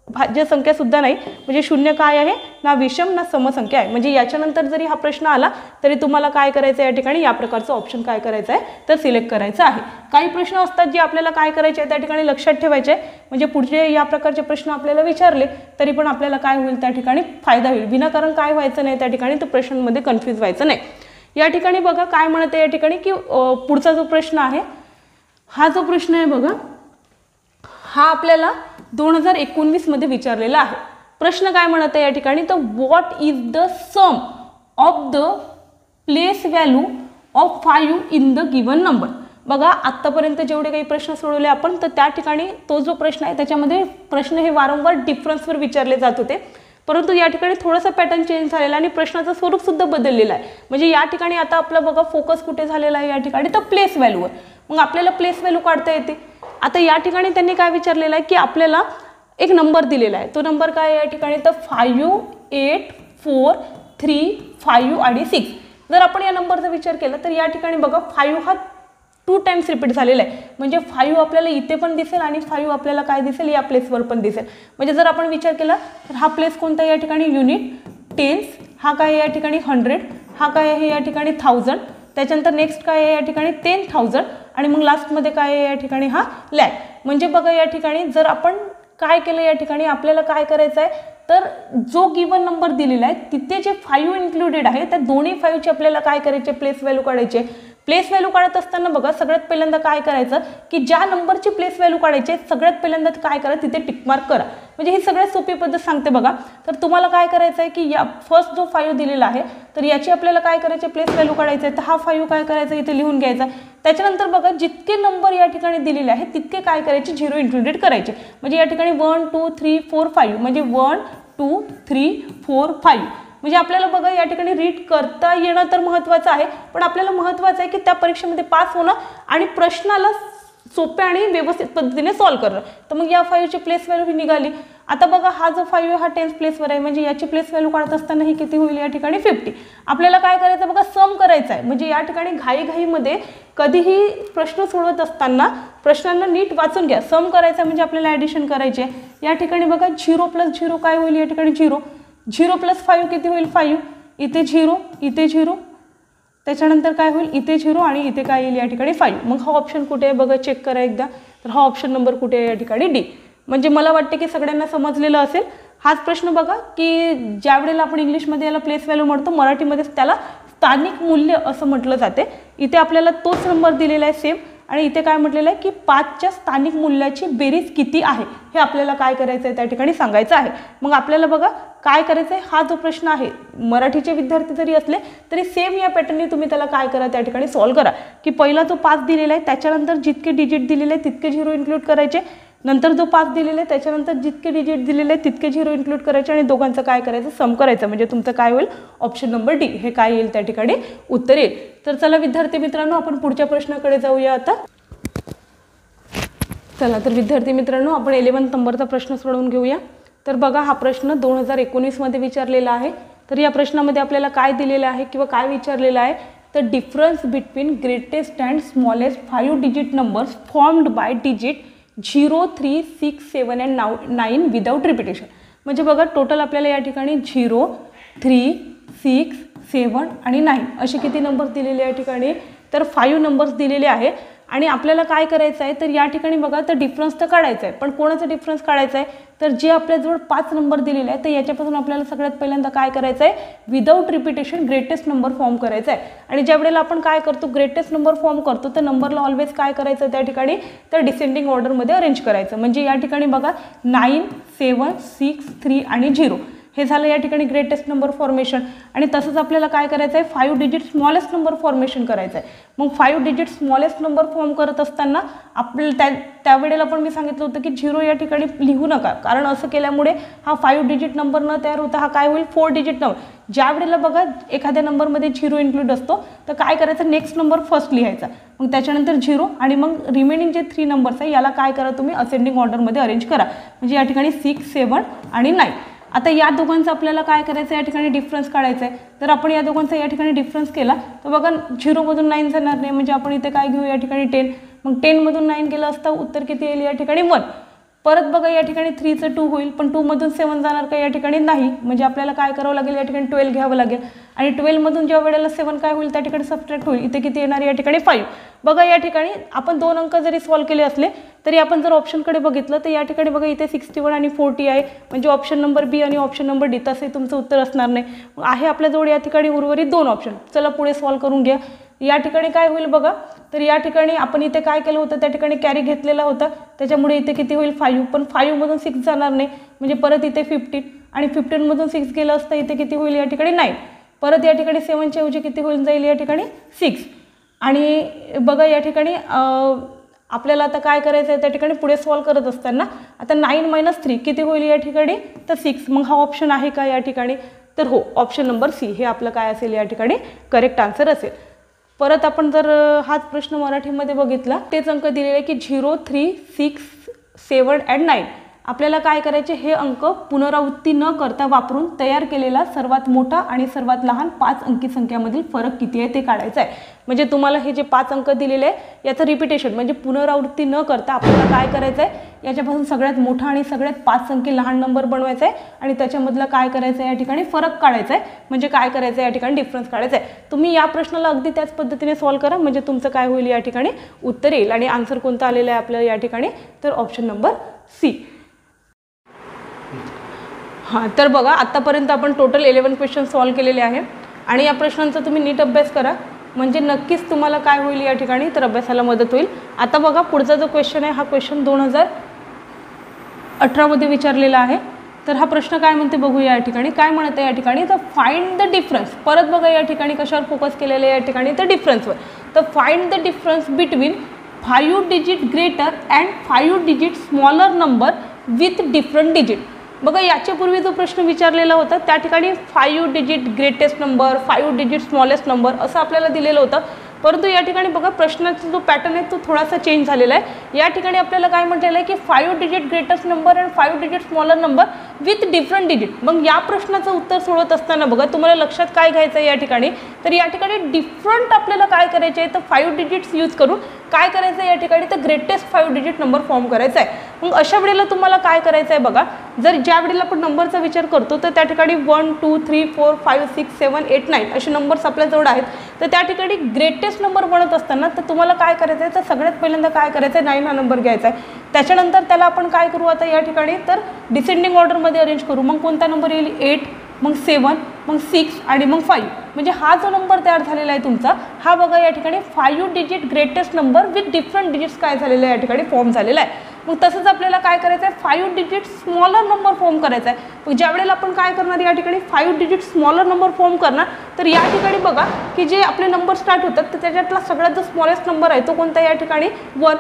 भाज्य संख्या सुद्धा नाही म्हणजे 0 काय आहे ना विषम ना समसंख्या आहे. म्हणजे याच्यानंतर जरी हा प्रश्न आला तरी तुम्हाला काय करायचं आहे या ठिकाणी या प्रकारचं ऑप्शन काय करायचं आहे तर सिलेक्ट करायचं आहे. काही प्रश्न असतात जे आपल्याला काय करायचे आहे त्या ठिकाणी लक्षात ठेवायचे म्हणजे पुढचे या प्रकारचे प्रश्न आपल्याला विचारले तरी पण आपल्याला काय होईल त्या ठिकाणी फायदा होईल. विनाकारण काय व्हायचं नाही त्या ठिकाणी तर प्रश्नांमध्ये कन्फ्यूज व्हायचं नाही. या ठिकाणी बघा काय म्हणते या ठिकाणी की पुढचा जो प्रश्न आहे, हा जो प्रश्न आहे बघा, हा आपल्याला 2019 मध्ये विचारलेला आहे. प्रश्न काय म्हणत आहे या ठिकाणी, तर what is the sum of the place value of 5 in the given number. बघा आत्तापर्यंत जेवढे काही प्रश्न सोडवले आपण, तर त्या ठिकाणी तो जो प्रश्न आहे त्याच्यामध्ये प्रश्न हे वारंवार डिफरन्सवर विचारले जात होते, परंतु या ठिकाणी थोडासा पॅटर्न चेंज झालेला आणि प्रश्नाचं स्वरूप सुद्धा बदललेलं आहे. म्हणजे या ठिकाणी आता आपला बघा फोकस कुठे झालेला आहे या ठिकाणी, तर प्लेस व्हॅल्यूवर. मग आपल्याला प्लेस व्हॅल्यू काढता येते. आता या ठिकाणी त्यांनी काय विचारलेलं आहे की आपल्याला एक नंबर दिलेला आहे, तो नंबर काय आहे या ठिकाणी, तर 5, 8, 4, 3, 5 आणि 6. जर आपण या नंबरचा विचार केला तर या ठिकाणी बघा 5 हा 2 टाइम्स रिपीट झालेला आहे. म्हणजे 5 आपल्याला इथे पण दिसेल आणि 5 आपल्याला काय दिसेल, या प्लेसवर पण दिसेल. म्हणजे जर आपण विचार केला तर हा प्लेस कोणता या ठिकाणी, युनिट, टेन्स, हा काय या ठिकाणी 100, हा काय आहे या ठिकाणी 1000, त्याच्यानंतर नेक्स्ट काय आहे या ठिकाणी 10,000 आणि मग लास्टमध्ये काय आहे या ठिकाणी हा लॅक. म्हणजे बघा या ठिकाणी जर आपण काय केलं या ठिकाणी, आपल्याला काय करायचं आहे, तर जो गिवन नंबर दिलेला आहे तिथे जे 5 इन्क्लुडेड आहे त्या दोन्ही 5ची आपल्याला काय करायचे, प्लेस व्हॅल्यू काढायचे. प्लेस व्हॅल्यू काढत असताना बघा सगळ्यात पहिल्यांदा काय करायचं की ज्या नंबरची प्लेस व्हॅल्यू काढायची सगळ्यात पहिल्यांदा काय करा, तिथे टिक मार्क करा. म्हणजे ही सगळ्यात सोपी पद्धत सांगते बघा. तर तुम्हाला काय करायचं आहे की या फर्स्ट जो 5 दिलेला आहे तर याची आपल्याला काय करायचे, प्लेस व्हॅल्यू काढायचं आहे. तर हा 5 काय करायचा, इथे लिहून घ्यायचा. त्याच्यानंतर बघा जितके नंबर या ठिकाणी दिलेले आहेत तितके काय करायचे, 0 इन्क्लुडेड करायचे. म्हणजे या ठिकाणी 1, 2, 3, 4, 5 म्हणजे 1, 2, 3, 4, 5. म्हणजे आपल्याला बघा या ठिकाणी रीड करता येणं तर महत्त्वाचं आहे, पण आपल्याला महत्त्वाचं आहे की त्या परीक्षेमध्ये पास होणं आणि प्रश्नाला सोप्या आणि व्यवस्थित पद्धतीने सॉल्व करणं. तर मग या 5ची प्लेस व्हॅल्यू ही निघाली. आता बघा हा जो 5 आहे हा 10th प्लेसवर आहे, म्हणजे याची प्लेस व्हॅल्यू काढत असताना ही किती होईल या ठिकाणी 50. आपल्याला काय करायचं बघा, सम करायचं आहे. म्हणजे या ठिकाणी घाईघाईमध्ये कधीही प्रश्न सोडवत असताना प्रश्नांना नीट वाचून घ्या. सम करायचं म्हणजे आपल्याला ॲडिशन करायचे. या ठिकाणी बघा 0 + 0 काय होईल या ठिकाणी 0, 0 + 5 किती होईल 5, इथे 0, इथे 0, त्याच्यानंतर काय होईल इथे 0 आणि इथे काय येईल या ठिकाणी 5. मग हा ऑप्शन कुठे आहे बघा, चेक करा एकदा. तर हा ऑप्शन नंबर कुठे आहे या ठिकाणी डी. म्हणजे मला वाटते की सगळ्यांना समजलेलं असेल. हाच प्रश्न बघा की ज्या वेळेला आपण इंग्लिशमध्ये याला प्लेस व्हॅल्यू म्हणतो, मराठीमध्ये त्याला स्थानिक मूल्य असं म्हटलं जाते. इथे आपल्याला तोच नंबर दिलेला आहे सेम, आणि इथे काय म्हटलेलं आहे की 5च्या स्थानिक मूल्याची बेरीज किती आहे हे आपल्याला काय करायचं आहे त्या ठिकाणी सांगायचं आहे. मग आपल्याला बघा काय करायचं आहे, हा जो प्रश्न आहे मराठीचे विद्यार्थी जरी असले तरी सेम या पॅटर्नने तुम्ही त्याला काय करा त्या ठिकाणी सॉल्व करा. की पहिला जो 5 दिलेला आहे त्याच्यानंतर जितके डिजिट दिलेले आहे तितके 0 इन्क्लूड करायचे, नंतर जो 5 दिलेला आहे त्याच्यानंतर जितके डिजिट दिलेले आहे तितके 0 इन्क्लूड करायचे आणि दोघांचं काय करायचं, सम करायचं. म्हणजे तुमचं काय होईल, ऑप्शन नंबर डी हे काय येईल त्या ठिकाणी उत्तर येईल. तर चला विद्यार्थी मित्रांनो आपण पुढच्या प्रश्नाकडे जाऊया आता. चला तर विद्यार्थी मित्रांनो आपण 11th नंबरचा प्रश्न सोडवून घेऊया. तर बघा हा प्रश्न 2019 मध्ये विचारलेला आहे. तर या प्रश्नामध्ये आपल्याला काय दिलेलं आहे किंवा काय विचारलेलं आहे, तर difference between greatest and smallest 5 digit numbers formed by digit 0, 3, 6, 7 and 9 without repetition. म्हणजे बघा टोटल आपल्याला या ठिकाणी 0, 3, 6, 7 आणि 9 असे किती नंबर्स दिलेले या ठिकाणी, तर 5 नंबर्स दिलेले आहे. आणि आपल्याला काय करायचं आहे, तर या ठिकाणी बघा तर डिफरन्स तर काढायचा आहे, पण कोणाचा डिफरन्स काढायचा आहे, तर जे आपल्याजवळ 5 नंबर दिलेले आहे तर याच्यापासून आपल्याला सगळ्यात पहिल्यांदा काय करायचं आहे, without repetition greatest number form करायचा आहे. आणि ज्या वेळेला आपण काय करतो, ग्रेटेस्ट नंबर फॉर्म करतो तर नंबरला ऑलवेज काय करायचं त्या ठिकाणी, तर डिसेंडिंग ऑर्डरमध्ये अरेंज करायचं. म्हणजे या ठिकाणी बघा 9, 7, 6, 3 आणि 0 हे झालं या ठिकाणी ग्रेटेस्ट नंबर फॉर्मेशन. आणि तसंच आपल्याला काय करायचं आहे, 5 डिजिट स्मॉलेस्ट नंबर फॉर्मेशन करायचं आहे. मग 5 डिजिट स्मॉलेस्ट नंबर फॉर्म करत असताना आपल्याला त्यावेळेला पण मी सांगितलं होतं की 0 या ठिकाणी लिहू नका, कारण असं केल्यामुळे हा 5 डिजिट नंबर न तयार होता हा काय होईल 4 डिजिट नंबर. ज्या वेळेला बघा एखाद्या नंबरमध्ये 0 इन्क्लूड असतो तर काय करायचं, नेक्स्ट नंबर फर्स्ट लिहायचा, मग त्याच्यानंतर 0 आणि मग रिमेनिंग जे 3 नंबर्स आहे याला काय करा तुम्ही असेंडिंग ऑर्डरमध्ये अरेंज करा. म्हणजे या ठिकाणी 6, 7 आणि 9. आता या दोघांचं आपल्याला काय करायचं, या ठिकाणी डिफरन्स काढायचा आहे. तर आपण या दोघांचा या ठिकाणी डिफरन्स केला तर बघा 0 मधून 9 जाणार नाही, म्हणजे आपण इथे काय घेऊ या ठिकाणी 10. मग 10 मधून 9 गेलं असता उत्तर किती येईल या ठिकाणी 1. परत बघा या ठिकाणी 3चं 2 होईल, पण 2 मधून 7 जाणार का या ठिकाणी नाही, म्हणजे आपल्याला काय करावं लागेल या ठिकाणी 12 घ्यावं लागेल आणि 12 मधून ज्या वेळेला 7 काय होईल त्या ठिकाणी सबट्रॅक्ट होईल, इथे किती येणार या ठिकाणी 5. बघा या ठिकाणी आपण 2 अंक जरी सॉल्व्ह केले असले तरी आपण जर ऑप्शनकडे बघितलं तर या ठिकाणी बघा इथे 61 आणि 40 आहे, म्हणजे ऑप्शन नंबर बी आणि ऑप्शन नंबर डी, तसे तुमचं उत्तर असणार नाही. आहे आपल्याजवळ या ठिकाणी उर्वरित 2 ऑप्शन. चला पुढे सॉल्व्ह करून घ्या. या ठिकाणी काय होईल बघा, तर या ठिकाणी आपण इथे काय केलं होतं त्या ठिकाणी कॅरी घेतलेला होता, त्याच्यामुळे इथे किती होईल 5, पण 5 मधून 6 जाणार नाही, म्हणजे परत इथे 15 आणि 15 मधून 6 गेलं असतं इथे किती होईल या ठिकाणी 9. परत या ठिकाणी 7च्या ऐवजी किती होईल जाईल या ठिकाणी 6. आणि बघा या ठिकाणी आपल्याला आता काय करायचं आहे त्या ठिकाणी पुढे सॉल्व्ह करत असताना आता 9 - 3 किती होईल या ठिकाणी तर 6. मग हा ऑप्शन आहे का या ठिकाणी, तर हो, ऑप्शन नंबर सी हे आपलं काय असेल या ठिकाणी करेक्ट आन्सर असेल. परत आपण जर हाच प्रश्न मराठीमध्ये बघितला, तेच अंक दिलेले की 0, 3, 6, 7 and 9. आपल्याला काय करायचे, हे अंक पुनरावृत्ती न करता वापरून तयार केलेला सर्वात मोठा आणि सर्वात लहान 5 अंकी संख्यामधील फरक किती आहे ते काढायचं आहे. म्हणजे तुम्हाला हे जे 5 अंक दिलेले आहे याचं रिपिटेशन म्हणजे पुनरावृत्ती न करता आपल्याला काय करायचं आहे, याच्यापासून सगळ्यात मोठा आणि सगळ्यात 5 अंकी लहान नंबर बनवायचा आहे आणि त्याच्यामधला काय करायचं आहे या ठिकाणी फरक काढायचा आहे, म्हणजे काय करायचं आहे या ठिकाणी डिफरन्स काढायचा आहे. तुम्ही या प्रश्नाला अगदी त्याच पद्धतीने सॉल्व्ह करा, म्हणजे तुमचं काय होईल या ठिकाणी उत्तर येईल. आणि आन्सर कोणता आलेला आहे आपल्याला या ठिकाणी, तर ऑप्शन नंबर सी. हां, तर बघा आत्तापर्यंत आपण टोटल 11 क्वेश्चन सॉल्व्ह केलेले आहे आणि या प्रश्नांचा तुम्ही नीट अभ्यास करा, म्हणजे नक्कीच तुम्हाला काय होईल या ठिकाणी तर अभ्यासाला मदत होईल. आता बघा पुढचा जो क्वेश्चन आहे हा क्वेश्चन 2018 मध्ये विचारलेला आहे. तर हा प्रश्न काय म्हणते बघूया. या ठिकाणी काय म्हणत आहे या ठिकाणी, तर फाइंड द डिफरन्स. परत बघा या ठिकाणी कशावर फोकस केलेलं आहे या ठिकाणी, तर डिफरन्सवर. तर find the difference between 5 digit greater and 5 digit smaller number with different digit. बघा याच्यापूर्वी जो प्रश्न विचारलेला होता त्या ठिकाणी 5 digit greatest number, 5 digit smallest number असं आपल्याला दिलेलं होतं, परंतु या ठिकाणी बघा प्रश्नाचा जो पॅटर्न आहे तो थोडासा चेंज झालेला आहे. या ठिकाणी आपल्याला काय म्हटलेलं आहे की 5 digit greatest number and 5 digit smaller number with different digit. मग या प्रश्नाचं उत्तर सोडवत असताना बघा तुम्हाला लक्षात काय घ्यायचं आहे या ठिकाणी, तर या ठिकाणी डिफरंट आपल्याला काय करायचे आहे तर 5 डिजिट्स यूज करून काय करायचं आहे या ठिकाणी तर ग्रेटेस्ट 5 डिजिट नंबर फॉर्म करायचा आहे. मग अशा वेळेला तुम्हाला काय करायचं आहे बघा, जर ज्या वेळेला आपण नंबरचा विचार करतो तर त्या ठिकाणी 1, 2, 3, 4, 5, 6, 7, 8, 9 असे नंबर्स आपल्याजवळ आहेत. तर त्या ठिकाणी ग्रेटेस्ट नंबर बनत असताना तर तुम्हाला काय करायचं आहे तर सगळ्यात पहिल्यांदा काय करायचं आहे 9 हा नंबर घ्यायचा आहे. त्याच्यानंतर त्याला आपण काय करू आता या ठिकाणी तर डिसेंडिंग ऑर्डरमध्ये अरेंज करू. मग कोणता नंबर येईल 8, मग 7, मग 6 आणि मग 5. म्हणजे हा जो नंबर तयार झालेला आहे तुमचा हा बघा या ठिकाणी 5 digit greatest number with different digits काय झालेलं आहे या ठिकाणी फॉर्म झालेला आहे. मग तसंच आपल्याला काय करायचं आहे 5 डिजिट स्मॉलर नंबर फॉर्म करायचा आहे. मग ज्या वेळेला आपण काय करणार या ठिकाणी 5 डिजिट स्मॉलर नंबर फॉर्म करणार तर या ठिकाणी बघा की जे आपले नंबर स्टार्ट होतात तर त्याच्यातला सगळ्यात जो स्मॉलेस्ट नंबर आहे तो कोणता या ठिकाणी 1.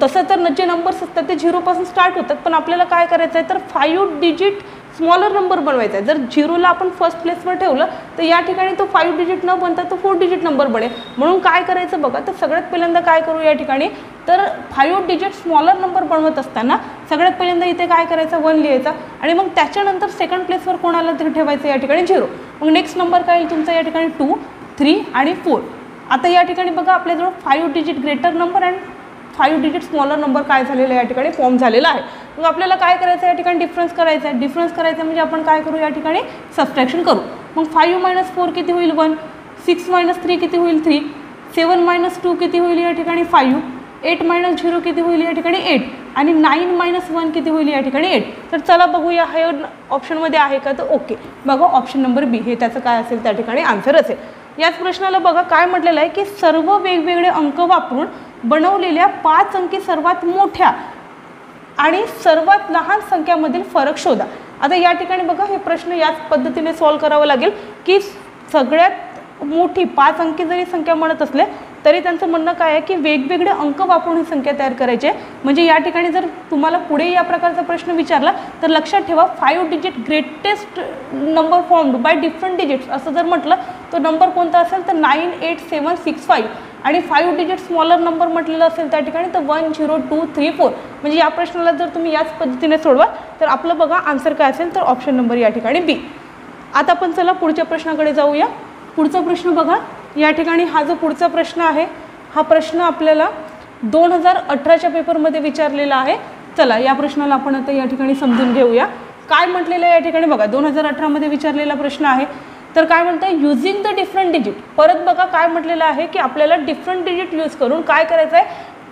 तसं तर जे नंबर्स असतात ते 0 पासून स्टार्ट होतात, पण आपल्याला काय करायचं आहे तर 5 डिजिट स्मॉलर नंबर बनवायचा आहे. जर 0ला आपण फर्स्ट प्लेसवर ठेवलं तर या ठिकाणी तो 5 डिजिट न बनता तो 4 डिजिट नंबर बनेल. म्हणून काय करायचं बघा, तर सगळ्यात पहिल्यांदा काय करू या ठिकाणी तर 5 डिजिट स्मॉलर नंबर बनवत असताना सगळ्यात पहिल्यांदा इथे काय करायचं 1 लिहायचा आणि मग त्याच्यानंतर सेकंड प्लेसवर कोणाला तरी ठेवायचं या ठिकाणी 0. मग नेक्स्ट नंबर काय येईल तुमचा या ठिकाणी 2, 3 आणि 4. आता या ठिकाणी बघा आपल्याजवळ 5 digit greater number and 5 digit smaller number काय झालेला या ठिकाणी फॉर्म झालेला आहे. मग आपल्याला काय करायचं या ठिकाणी डिफरन्स करायचा आहे. डिफरन्स करायचं म्हणजे आपण काय करू या ठिकाणी सबट्रॅक्शन करू. मग 5 - 4 किती होईल 1, 6 - 3 किती होईल 3, 7 - 2 किती होईल या ठिकाणी 5, 8 - 0 किती होईल या ठिकाणी 8 आणि 9 - 1 किती होईल या ठिकाणी 8. तर चला बघूया हे ऑप्शनमध्ये आहे का, तर ओके बघा ऑप्शन नंबर बी हे त्याचं काय असेल त्या ठिकाणी आन्सर असेल. याच प्रश्नाला बघा काय म्हटलेलं आहे की सर्व वेगवेगळे अंक वापरून बनवलेल्या 5 अंकी सर्वात मोठ्या आणि सर्वात लहान संख्यामधील फरक शोधा. आता या ठिकाणी बघा हे प्रश्न याच पद्धतीने सॉल्व्ह करावा लागेल की सगळ्यात मोठी 5 अंकी जरी संख्या म्हणत असले तरी त्यांचं म्हणणं काय आहे की वेगवेगळे अंक वापरून ही संख्या तयार करायची आहे. म्हणजे या ठिकाणी जर तुम्हाला पुढे या प्रकारचा प्रश्न विचारला तर लक्षात ठेवा 5 digit greatest number formed by different digits असं जर म्हटलं तर नंबर कोणता असेल तर 9, 8, 7, 6, 5 आणि 5 डिजिट स्मॉलर नंबर म्हटलेलं असेल त्या ठिकाणी तर 1, 0, 2, 3, 4. म्हणजे या प्रश्नाला जर तुम्ही याच पद्धतीने सोडवा तर आपलं बघा आन्सर काय असेल तर ऑप्शन नंबर या ठिकाणी बी. आता आपण चला पुढच्या प्रश्नाकडे जाऊया. पुढचा प्रश्न बघा या ठिकाणी हा जो पुढचा प्रश्न आहे हा प्रश्न आपल्याला 2018च्या पेपरमध्ये विचारलेला आहे. चला या प्रश्नाला आपण आता या ठिकाणी समजून घेऊया. काय म्हटलेलं आहे या ठिकाणी बघा, 2018 मध्ये विचारलेला प्रश्न आहे. तर काय म्हणतंय, युजिंग द डिफरंट डिजिट. परत बघा काय म्हटलेलं आहे की आपल्याला डिफरंट डिजिट यूज करून काय करायचं आहे,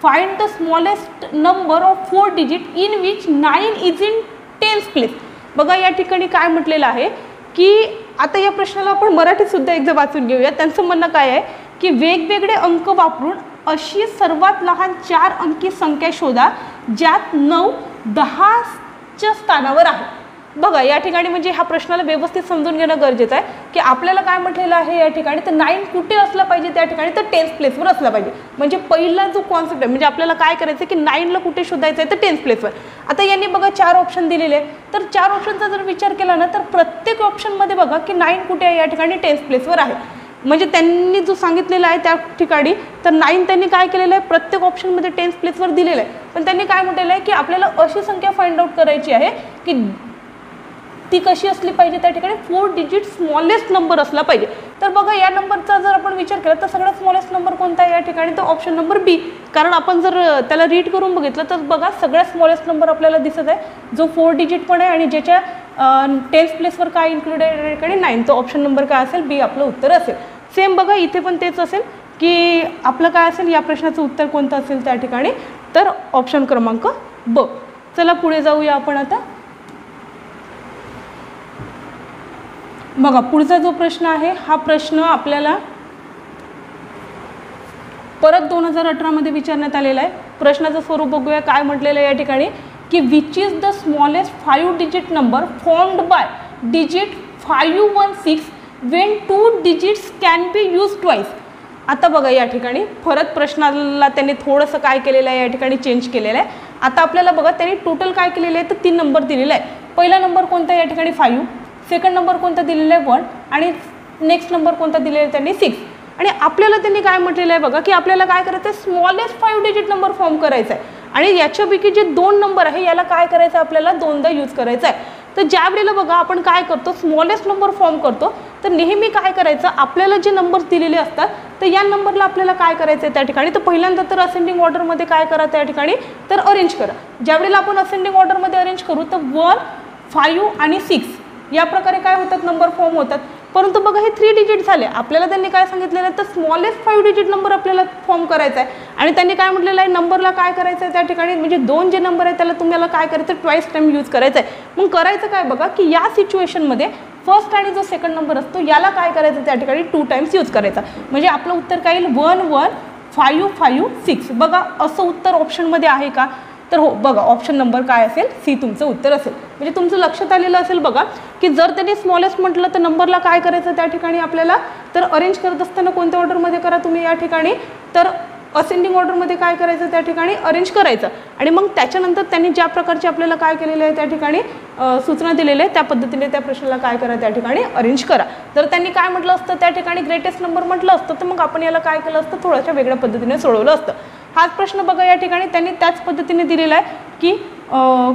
find the smallest number of 4 digit in which 9 is in 10th place. बघा या ठिकाणी काय म्हटलेलं आहे की आता या प्रश्नाला आपण मराठीत सुद्धा एकदा वाचून घेऊया. त्यांचं म्हणणं काय आहे की वेगवेगळे अंक वापरून अशी सर्वात लहान 4 अंकी संख्या शोधा ज्यात 9 10च्या स्थानावर आहे. बघा या ठिकाणी म्हणजे ह्या प्रश्नाला व्यवस्थित समजून घेणं गरजेचं आहे की आपल्याला काय म्हटलेलं आहे या ठिकाणी, तर 9 कुठे असला पाहिजे त्या ठिकाणी, तर 10th प्लेसवर असला पाहिजे. म्हणजे पहिला जो कॉन्सेप्ट आहे म्हणजे आपल्याला काय करायचं की 9ला कुठे शोधायचं आहे, तर 10th प्लेसवर. आता यांनी बघा 4 ऑप्शन दिलेले आहे. तर 4 ऑप्शनचा जर विचार केला ना तर प्रत्येक ऑप्शनमध्ये बघा की 9 कुठे आहे या ठिकाणी 10th प्लेसवर आहे. म्हणजे त्यांनी जो सांगितलेला आहे त्या ठिकाणी तर 9 त्यांनी काय केलेलं आहे, प्रत्येक ऑप्शनमध्ये 10th प्लेसवर दिलेलं आहे. पण त्यांनी काय म्हटलेलं आहे की आपल्याला अशी संख्या फाइंड आउट करायची आहे की ती कशी असली पाहिजे त्या ठिकाणी 4 डिजिट स्मॉलेस्ट नंबर असला पाहिजे. तर बघा या नंबरचा जर आपण विचार केला तर सगळ्यात स्मॉलेस्ट नंबर कोणता आहे या ठिकाणी, तर ऑप्शन नंबर बी. कारण आपण जर त्याला रीड करून बघितलं तर बघा सगळ्यात स्मॉलेस्ट नंबर आपल्याला दिसत आहे जो 4 डिजिट पण आहे आणि ज्याच्या 10th प्लेसवर काय इन्क्लूड आहे या ठिकाणी 9. तो ऑप्शन नंबर काय असेल, बी आपलं उत्तर असेल. सेम बघा इथे पण तेच असेल की आपलं काय असेल या प्रश्नाचं उत्तर कोणतं असेल त्या ठिकाणी, तर ऑप्शन क्रमांक ब. चला पुढे जाऊया आपण आता. बघा पुढचा जो प्रश्न आहे हा प्रश्न आपल्याला परत 2018 मध्ये विचारण्यात आलेला आहे. प्रश्नाचं स्वरूप बघूया. काय म्हटलेलं आहे या ठिकाणी की which is the smallest 5 digit number formed by digit 516 Wien 2 digits can be use twice. आता बघा या ठिकाणी परत प्रश्नाला त्यांनी थोडंसं काय केलेलं आहे या ठिकाणी चेंज केलेलं आहे. आता आपल्याला बघा त्यांनी टोटल काय केलेलं आहे तर 3 नंबर दिलेला आहे. पहिला नंबर कोणता या ठिकाणी 5, सेकंड नंबर कोणता दिलेला आहे 1 आणि नेक्स्ट नंबर कोणता दिलेला आहे त्यांनी 6. आणि आपल्याला त्यांनी काय म्हटलेलं आहे बघा की आपल्याला काय करायचं आहे, स्मॉलेस्ट 5 डिजिट नंबर फॉर्म करायचा आहे आणि याच्यापैकी जे 2 नंबर आहे याला काय करायचं आपल्याला 2दा यूज करायचं आहे. तर ज्या वेळेला बघा आपण काय करतो, स्मॉलेस्ट नंबर फॉर्म करतो तर नेहमी काय करायचं, आपल्याला जे नंबर दिलेले असतात तर या नंबरला आपल्याला काय करायचं आहे त्या ठिकाणी, तर पहिल्यांदा तर असेंडिंग ऑर्डरमध्ये काय करा त्या ठिकाणी, तर अरेंज करा. ज्यावेळेला आपण असेंडिंग ऑर्डरमध्ये अरेंज करू तर 1, 5 आणि 6 या प्रकारे काय होतात नंबर फॉर्म होतात. परंतु बघा हे 3 डिजिट झाले. आपल्याला त्यांनी काय सांगितलेलं आहे तर स्मॉलेस्ट 5 डिजिट नंबर आपल्याला फॉर्म करायचा आहे आणि त्यांनी काय म्हटलेलं आहे नंबरला काय करायचं आहे त्या ठिकाणी, म्हणजे 2 जे नंबर आहे त्याला तुम्हाला काय करायचं ट्वाइस टाइम यूज करायचं आहे. मग करायचं काय बघा की या सिच्युएशनमध्ये फर्स्ट आणि जो सेकंड नंबर असतो याला काय करायचं त्या ठिकाणी 2 टाइम्स यूज करायचा. म्हणजे आपलं उत्तर काय येईल 1, 1, 5, 5, 6. बघा असं उत्तर ऑप्शनमध्ये आहे का, तर हो बघा ऑप्शन नंबर काय असेल, सी तुमचं उत्तर असेल. म्हणजे तुमचं लक्षात आलेलं असेल बघा की जर त्यांनी स्मॉलेस्ट म्हटलं तर नंबरला काय करायचं त्या ठिकाणी आपल्याला, तर अरेंज करत असताना कोणत्या ऑर्डरमध्ये करा तुम्ही या ठिकाणी, तर असेंडिंग ऑर्डरमध्ये काय करायचं त्या ठिकाणी अरेंज करायचं आणि मग त्याच्यानंतर त्यांनी ज्या प्रकारचे आपल्याला काय केलेलं आहे त्या ठिकाणी सूचना दिलेल्या आहे त्या पद्धतीने त्या प्रश्नाला काय करा त्या ठिकाणी अरेंज करा. जर त्यांनी काय म्हटलं असतं त्या ठिकाणी ग्रेटेस्ट नंबर म्हटलं असतं तर मग आपण याला काय केलं असतं, थोड्याशा वेगळ्या पद्धतीने सोडवलं असतं. हाच प्रश्न बघा या ठिकाणी त्यांनी त्याच पद्धतीने दिलेला आहे की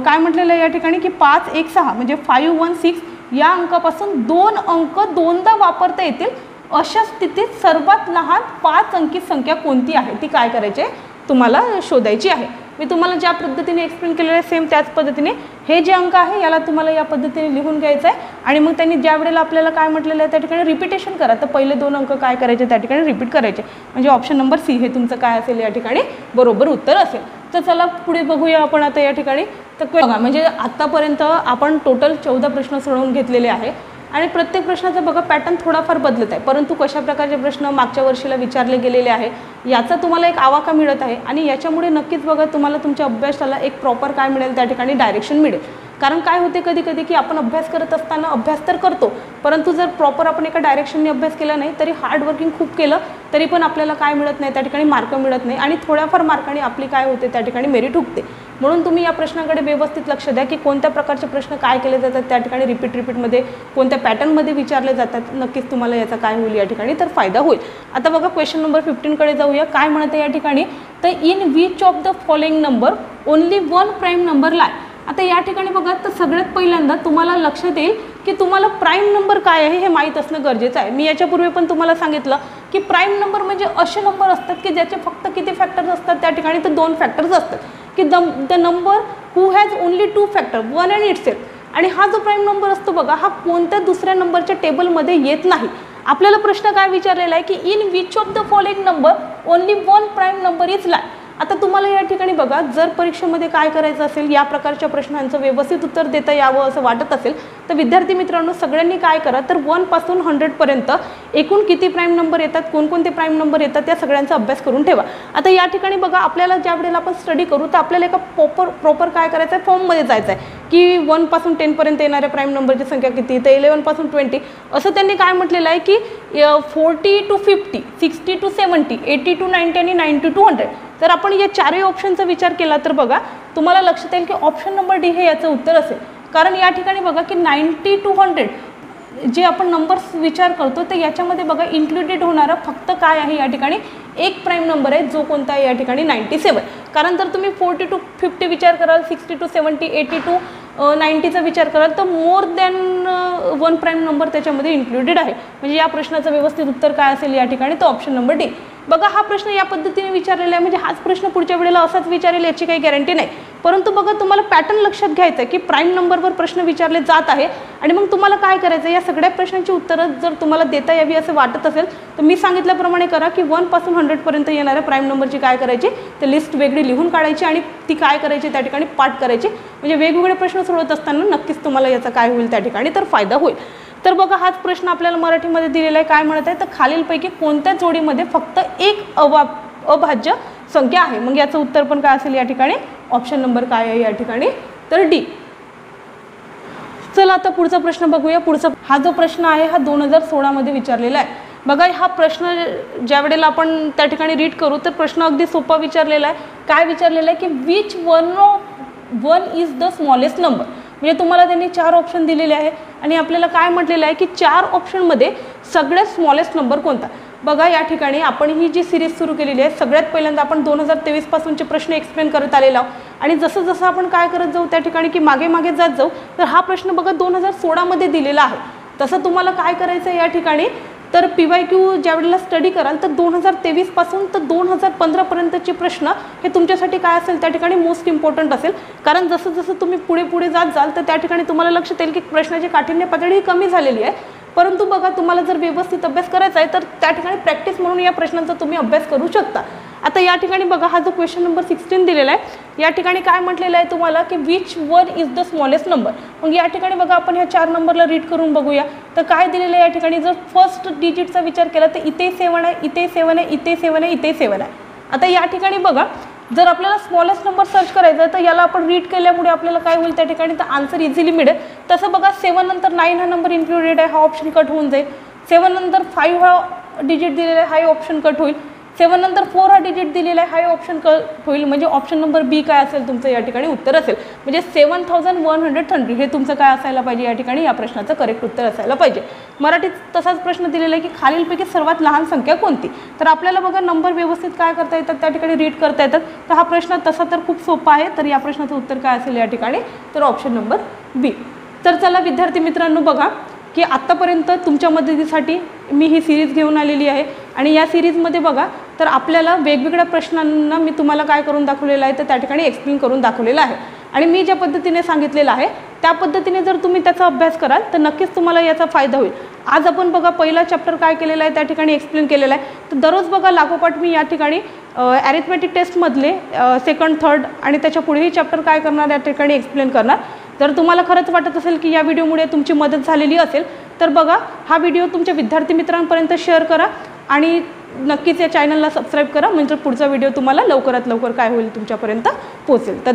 काय म्हटलेलं आहे या ठिकाणी की 5, 1, 6 म्हणजे 5, 1, 6 या अंकापासून 2 अंक 2दा वापरता येतील अशा स्थितीत सर्वात लहान 5 अंकी संख्या कोणती आहे ती काय करायची आहे तुम्हाला शोधायची आहे. मी तुम्हाला ज्या पद्धतीने एक्सप्लेन केलेलं आहे सेम त्याच पद्धतीने हे जे अंक आहे याला तुम्हाला या पद्धतीने लिहून घ्यायचं आहे आणि मग त्यांनी ज्या वेळेला आपल्याला काय म्हटलेलं आहे त्या ठिकाणी रिपीटेशन करा, तर पहिले 2 अंक काय करायचे त्या ठिकाणी रिपीट करायचे. म्हणजे ऑप्शन नंबर सी हे तुमचं काय असेल या ठिकाणी बरोबर उत्तर असेल. तर चला पुढे बघूया आपण आता या ठिकाणी. तर बघा म्हणजे आत्तापर्यंत आपण टोटल 14 प्रश्न सोडवून घेतलेले आहे आणि प्रत्येक प्रश्नाचा बघा पॅटर्न थोडाफार बदलत आहे, परंतु कशा प्रकारचे प्रश्न मागच्या वर्षीला विचारले गेलेले आहे याचा तुम्हाला एक आवाका मिळत आहे आणि याच्यामुळे नक्कीच बघा तुम्हाला तुमच्या अभ्यासाला एक प्रॉपर काय मिळेल त्या ठिकाणी डायरेक्शन मिळेल. कारण काय होते कधी कधी की आपण अभ्यास करत असताना अभ्यास तर करतो परंतु जर प्रॉपर आपण एका डायरेक्शनने अभ्यास केला नाही तरी हार्ड वर्किंग खूप केलं तरी पण आपल्याला काय मिळत नाही त्या ठिकाणी मार्क मिळत नाही आणि थोड्याफार मार्काने आपली काय होते त्या ठिकाणी मेरिट हुकते. म्हणून तुम्ही या प्रश्नाकडे व्यवस्थित लक्ष द्या की कोणत्या प्रकारचे प्रश्न काय केले जातात त्या ठिकाणी रिपीटमध्ये कोणत्या पॅटर्नमध्ये विचारले जातात. नक्कीच तुम्हाला याचा काय होईल या ठिकाणी तर फायदा होईल. आता बघा क्वेश्चन नंबर 15 कडे जाऊया. काय म्हणते या ठिकाणी तर in which of the following number only 1 prime number lie. आता या ठिकाणी बघा तर सगळ्यात पहिल्यांदा तुम्हाला लक्षात येईल की तुम्हाला प्राईम नंबर काय आहे हे माहीत असणं गरजेचं आहे. मी याच्यापूर्वी पण तुम्हाला सांगितलं की प्राईम नंबर म्हणजे असे नंबर असतात की ज्याचे फक्त किती फॅक्टर्स असतात त्या ठिकाणी तर 2 फॅक्टर्स असतात की the number who has only 2 factor 1 and itself. आणि हा जो प्राईम नंबर असतो बघा, हा कोणत्या दुसऱ्या नंबरच्या टेबलमध्ये येत नाही। आपल्याला प्रश्न काय विचारलेला आहे की in which of the following number only 1 prime number is lie. आता तुम्हाला या ठिकाणी बघा, जर परीक्षेमध्ये काय करायचं असेल, या प्रकारच्या प्रश्नांचं व्यवस्थित उत्तर देता यावं असं वाटत असेल तर विद्यार्थी मित्रांनो सगळ्यांनी काय करा, तर 1 पासून 100 पर्यंत एकूण किती प्राईम नंबर येतात, कोणकोणते प्राईम नंबर येतात त्या सगळ्यांचा अभ्यास करून ठेवा। आता या ठिकाणी बघा, आपल्याला ज्या वेळेला आपण स्टडी करू तर आपल्याला एका प्रॉपर काय करायचं आहे, फॉर्ममध्ये जायचं आहे की 1 पासून 10 पर्यंत येणाऱ्या प्राईम नंबरची संख्या किती, तर 11 पासून 20 असं त्यांनी काय म्हटलेलं आहे की 40 to 50, 60 to 70, 80 to 90 आणि 90 to 100। तर आपण या चारही ऑप्शनचा विचार केला तर बघा तुम्हाला लक्षात येईल की ऑप्शन नंबर डी हे याचं उत्तर असेल। कारण या ठिकाणी बघा की 90 to 100 जे आपण नंबर्स विचार करतो ते याच्यामध्ये बघा इन्क्लुडेड होणारा फक्त काय आहे, या ठिकाणी एक प्राईम नंबर आहे जो कोणता आहे या ठिकाणी 97। कारण जर तुम्ही 40 to 50 विचार कराल, 60 to 70, 80 to 90चा विचार कराल तर मोर दॅन 1 प्राईम नंबर त्याच्यामध्ये इन्क्लुडेड आहे। म्हणजे या प्रश्नाचं व्यवस्थित उत्तर काय असेल या ठिकाणी, तर ऑप्शन नंबर डी। बघा हा प्रश्न या पद्धतीने विचारलेला आहे, म्हणजे हाच प्रश्न पुढच्या वेळेला असाच विचारेल याची काही गॅरंटी नाही। परंतु बघा तुम्हाला पॅटर्न लक्षात घ्यायचं आहे की प्राईम नंबरवर प्रश्न विचारले जात आहे आणि मग तुम्हाला काय करायचं, या सगळ्या प्रश्नांची उत्तरं जर तुम्हाला देता यावी असं वाटत असेल तर मी सांगितल्याप्रमाणे करा की 1 पासून 100 पर्यंत येणाऱ्या प्राईम नंबरची काय करायची, तर लिस्ट वेगळी लिहून काढायची आणि ती काय करायची त्या ठिकाणी पाठ करायची। म्हणजे वेगवेगळे प्रश्न सोडवत असताना नक्कीच तुम्हाला याचा काय होईल त्या ठिकाणी तर फायदा होईल। तर बघा हाच प्रश्न आपल्याला मराठीमध्ये दिलेला आहे, काय म्हणत आहे, तर खालीलपैकी कोणत्या जोडीमध्ये फक्त एक अभाज्य संख्या आहे। मग याचं उत्तर पण काय असेल या ठिकाणी, ऑप्शन नंबर काय आहे या ठिकाणी, तर डी। चला आता पुढचा प्रश्न बघूया। पुढचा हा जो प्रश्न आहे हा 2016 मध्ये विचारलेला आहे। बघा हा प्रश्न ज्या वेळेला आपण त्या ठिकाणी रीड करू तर प्रश्न अगदी सोपा विचारलेला आहे। काय विचारलेलं आहे की which one is the smallest number. म्हणजे तुम्हाला त्यांनी 4 ऑप्शन दिलेले आहे आणि आपल्याला काय म्हटलेलं आहे की 4 ऑप्शनमध्ये सगळ्यात स्मॉलेस्ट नंबर कोणता। बघा या ठिकाणी आपण ही जी सिरीज सुरू केलेली आहे सगळ्यात पहिल्यांदा आपण 2023 पासूनचे प्रश्न एक्सप्लेन करत आलेलो आहोत आणि जसं जसं आपण काय करत जाऊ त्या ठिकाणी की मागे मागे जात जाऊ तर हा प्रश्न बघा 2016 मध्ये दिलेला आहे। तसं तुम्हाला काय करायचं आहे या ठिकाणी, तर PYQ ज्या वेळेला स्टडी कराल तर 2023 पासून तर 2015 पर्यंतचे प्रश्न हे तुमच्यासाठी काय असेल त्या ठिकाणी मोस्ट इम्पॉर्टंट असेल। कारण जसं जसं तुम्ही पुढे जात जाल तर त्या ठिकाणी तुम्हाला लक्षात येईल की प्रश्नाची काठिण्य पातळी कमी झालेली आहे। परंतु बघा तुम्हाला जर व्यवस्थित अभ्यास करायचा आहे तर त्या ठिकाणी प्रॅक्टिस म्हणून या प्रश्नांचा तुम्ही अभ्यास करू शकता। आता या ठिकाणी बघा हा जो क्वेश्चन नंबर 16 दिलेला आहे या ठिकाणी काय म्हटलेलं आहे तुम्हाला की which one is the smallest number. मग या ठिकाणी बघा आपण ह्या 4 नंबरला रीड करून बघूया तर काय दिलेलं आहे या ठिकाणी, जर फर्स्ट डिजिटचा विचार केला तर इथे 7 आहे, इथे 7 आहे, इथे 7 आहे, इथे 7 आहे। आता या ठिकाणी बघा जर आपल्याला स्मॉलेस्ट नंबर सर्च करायचा तर याला आपण रीड केल्यामुळे आपल्याला काय होईल त्या ठिकाणी तर आन्सर इझिली मिळेल। तसं बघा 7 नंतर 9 हा नंबर इन्क्लुडेड आहे, हा ऑप्शन कट होऊन जाईल। 7 नंतर 5 हा डिजिट दिलेला आहे, हा ऑप्शन कट होईल। 7 नंतर 4 हा डिजिट दिलेला आहे, हा ऑप्शन कट होईल। म्हणजे ऑप्शन नंबर बी काय असेल तुमचं या ठिकाणी उत्तर असेल। म्हणजे 7130 हे तुमचं काय असायला पाहिजे या ठिकाणी, या प्रश्नाचं करेक्ट उत्तर असायला पाहिजे। मराठीत तसाच प्रश्न दिलेला आहे की खालीलपैकी सर्वात लहान संख्या कोणती। तर आपल्याला बघा नंबर व्यवस्थित काय करता येतात त्या ठिकाणी रीड करता येतात। तर हा प्रश्न तसा तर खूप सोपा आहे, तर या प्रश्नाचं उत्तर काय असेल या ठिकाणी, तर ऑप्शन नंबर बी। तर चला विद्यार्थी मित्रांनो बघा की आत्तापर्यंत तुमच्या मदतीसाठी मी ही सिरीज घेऊन आलेली आहे आणि या सिरीजमध्ये बघा तर आपल्याला वेगवेगळ्या प्रश्नांना मी तुम्हाला काय करून दाखवलेलं आहे तर त्या ठिकाणी एक्सप्लेन करून दाखवलेलं आहे आणि मी ज्या पद्धतीने सांगितलेलं आहे त्या पद्धतीने जर तुम्ही त्याचा अभ्यास कराल तर नक्कीच तुम्हाला याचा फायदा होईल। आज आपण बघा पहिला चॅप्टर काय केलेला आहे त्या ठिकाणी एक्सप्लेन केलेला आहे, तर दररोज बघा लागोपाठ मी या ठिकाणी ॲरिथमॅटिक टेस्टमधले सेकंड थर्ड आणि त्याच्या पुढेही चॅप्टर काय करणार या ठिकाणी एक्सप्लेन करणार। जर तुम्हाला खरंच वाटत असेल की या व्हिडिओमुळे तुमची मदत झालेली असेल तर बघा हा व्हिडिओ तुमच्या विद्यार्थी मित्रांपर्यंत शेअर करा आणि नक्कीच या चॅनलला सबस्क्राईब करा, म्हणजे पुढचा व्हिडिओ तुम्हाला लवकरात लवकर काय होईल तुमच्यापर्यंत पोहोचेल। तर